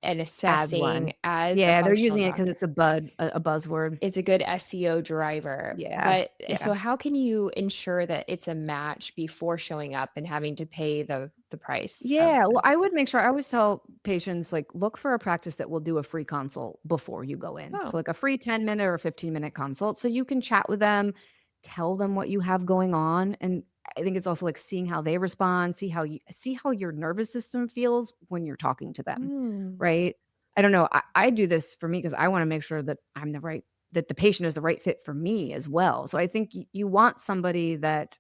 and as assessing one. as a Yeah, they're functional using it because doctor. it's a buzzword. It's a good SEO driver. Yeah. But Yeah. so how can you ensure that it's a match before showing up and having to pay the price of Yeah, a well, I visit? would make sure I always tell patients, like, look for a practice that will do a free consult before you go in. Oh, So, like a free 10-minute or 15-minute consult so you can chat with them, tell them what you have going on. And I think it's also like seeing how they respond, see how your nervous system feels when you're talking to them, mm, right? I don't know. I do this for me because I want to make sure that that the patient is the right fit for me as well. So I think you want somebody that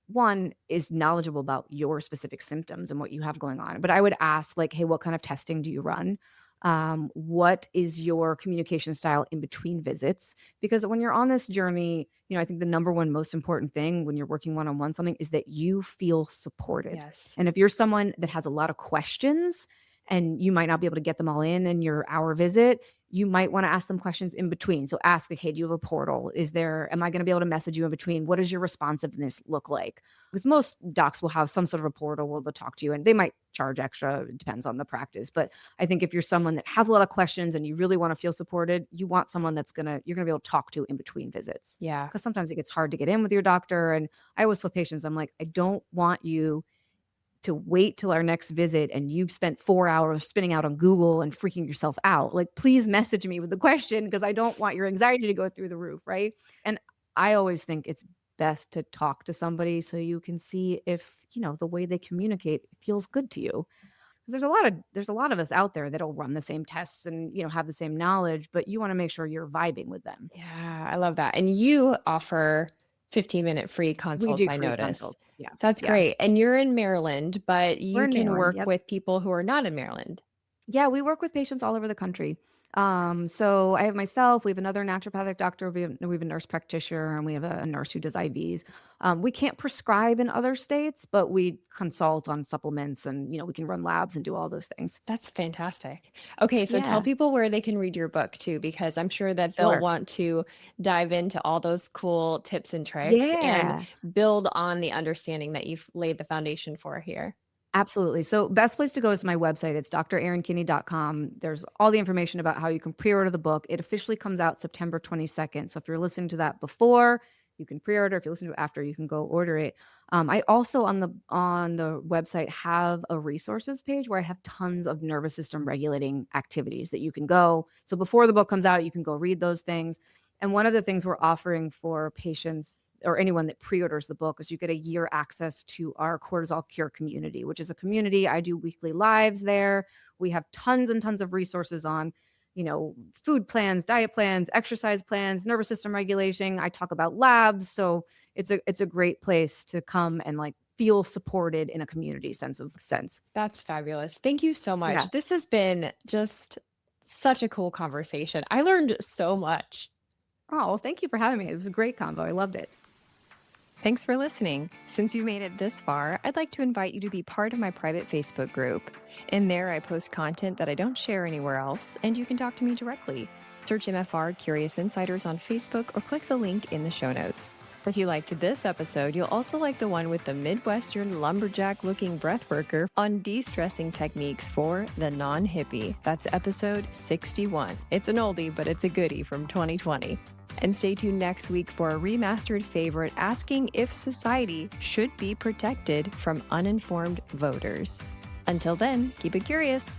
one is knowledgeable about your specific symptoms and what you have going on. But I would ask, like, hey, what kind of testing do you run? What is your communication style in between visits? Because when you're on this journey, I think the number one most important thing when you're working one on one something is that you feel supported. yes. And if you're someone that has a lot of questions and you might not be able to get them all in your hour visit, you might want to ask them questions in between. So ask, okay, do you have a portal? Am I going to be able to message you in between? What does your responsiveness look like? Because most docs will have some sort of a portal where they'll talk to you and they might charge extra. It depends on the practice. But I think if you're someone that has a lot of questions and you really want to feel supported, you want someone you're going to be able to talk to in between visits. Yeah. Because sometimes it gets hard to get in with your doctor. And I always tell patients, I'm like, I don't want you to wait till our next visit and you've spent 4 hours spinning out on Google and freaking yourself out. Like, please message me with the question because I don't want your anxiety to go through the roof, right? And I always think it's best to talk to somebody so you can see if, the way they communicate feels good to you. 'Cause there's a lot of us out there that'll run the same tests and, have the same knowledge, but you want to make sure you're vibing with them. Yeah, I love that. And you offer 15-minute free We consults, do I free noticed. consults. Yeah. That's Yeah. great. And you're in Maryland, but We're you in can Maryland. work Yep. with people who are not in Maryland. Yeah, we work with patients all over the country. So I have myself, we have another naturopathic doctor, we have a nurse practitioner, and we have a nurse who does IVs. We can't prescribe in other states, but we consult on supplements and, we can run labs and do all those things. That's fantastic. Okay, so tell Yeah, people where they can read your book too, because I'm sure that they'll sure. want to dive into all those cool tips and tricks and Yeah. build on the understanding that you've laid the foundation for here. Absolutely. So best place to go is my website. It's drerinkinney.com. There's all the information about how you can pre-order the book. It officially comes out September 22nd. So if you're listening to that before, you can pre-order. If you're listening to it after, you can go order it. I also on the website have a resources page where I have tons of nervous system regulating activities that you can go. So before the book comes out, you can go read those things. And one of the things we're offering for patients or anyone that pre-orders the book is you get a year access to our Cortisol Cure community, which is a community. I do weekly lives there. We have tons and tons of resources on, food plans, diet plans, exercise plans, nervous system regulation. I talk about labs. So it's a great place to come and like feel supported in a community sense. That's fabulous. Thank you so Yeah. much. This has been just such a cool conversation. I learned so much. Oh, well, thank you for having me. It was a great convo. I loved it. Thanks for listening. Since you made it this far, I'd like to invite you to be part of my private Facebook group. In there, I post content that I don't share anywhere else, and you can talk to me directly. Search MFR Curious Insiders on Facebook or click the link in the show notes. If you liked this episode, you'll also like the one with the Midwestern lumberjack-looking breathworker on de-stressing techniques for the non-hippie. That's episode 61. It's an oldie, but it's a goodie from 2020. And stay tuned next week for a remastered favorite asking if society should be protected from uninformed voters. Until then, keep it curious.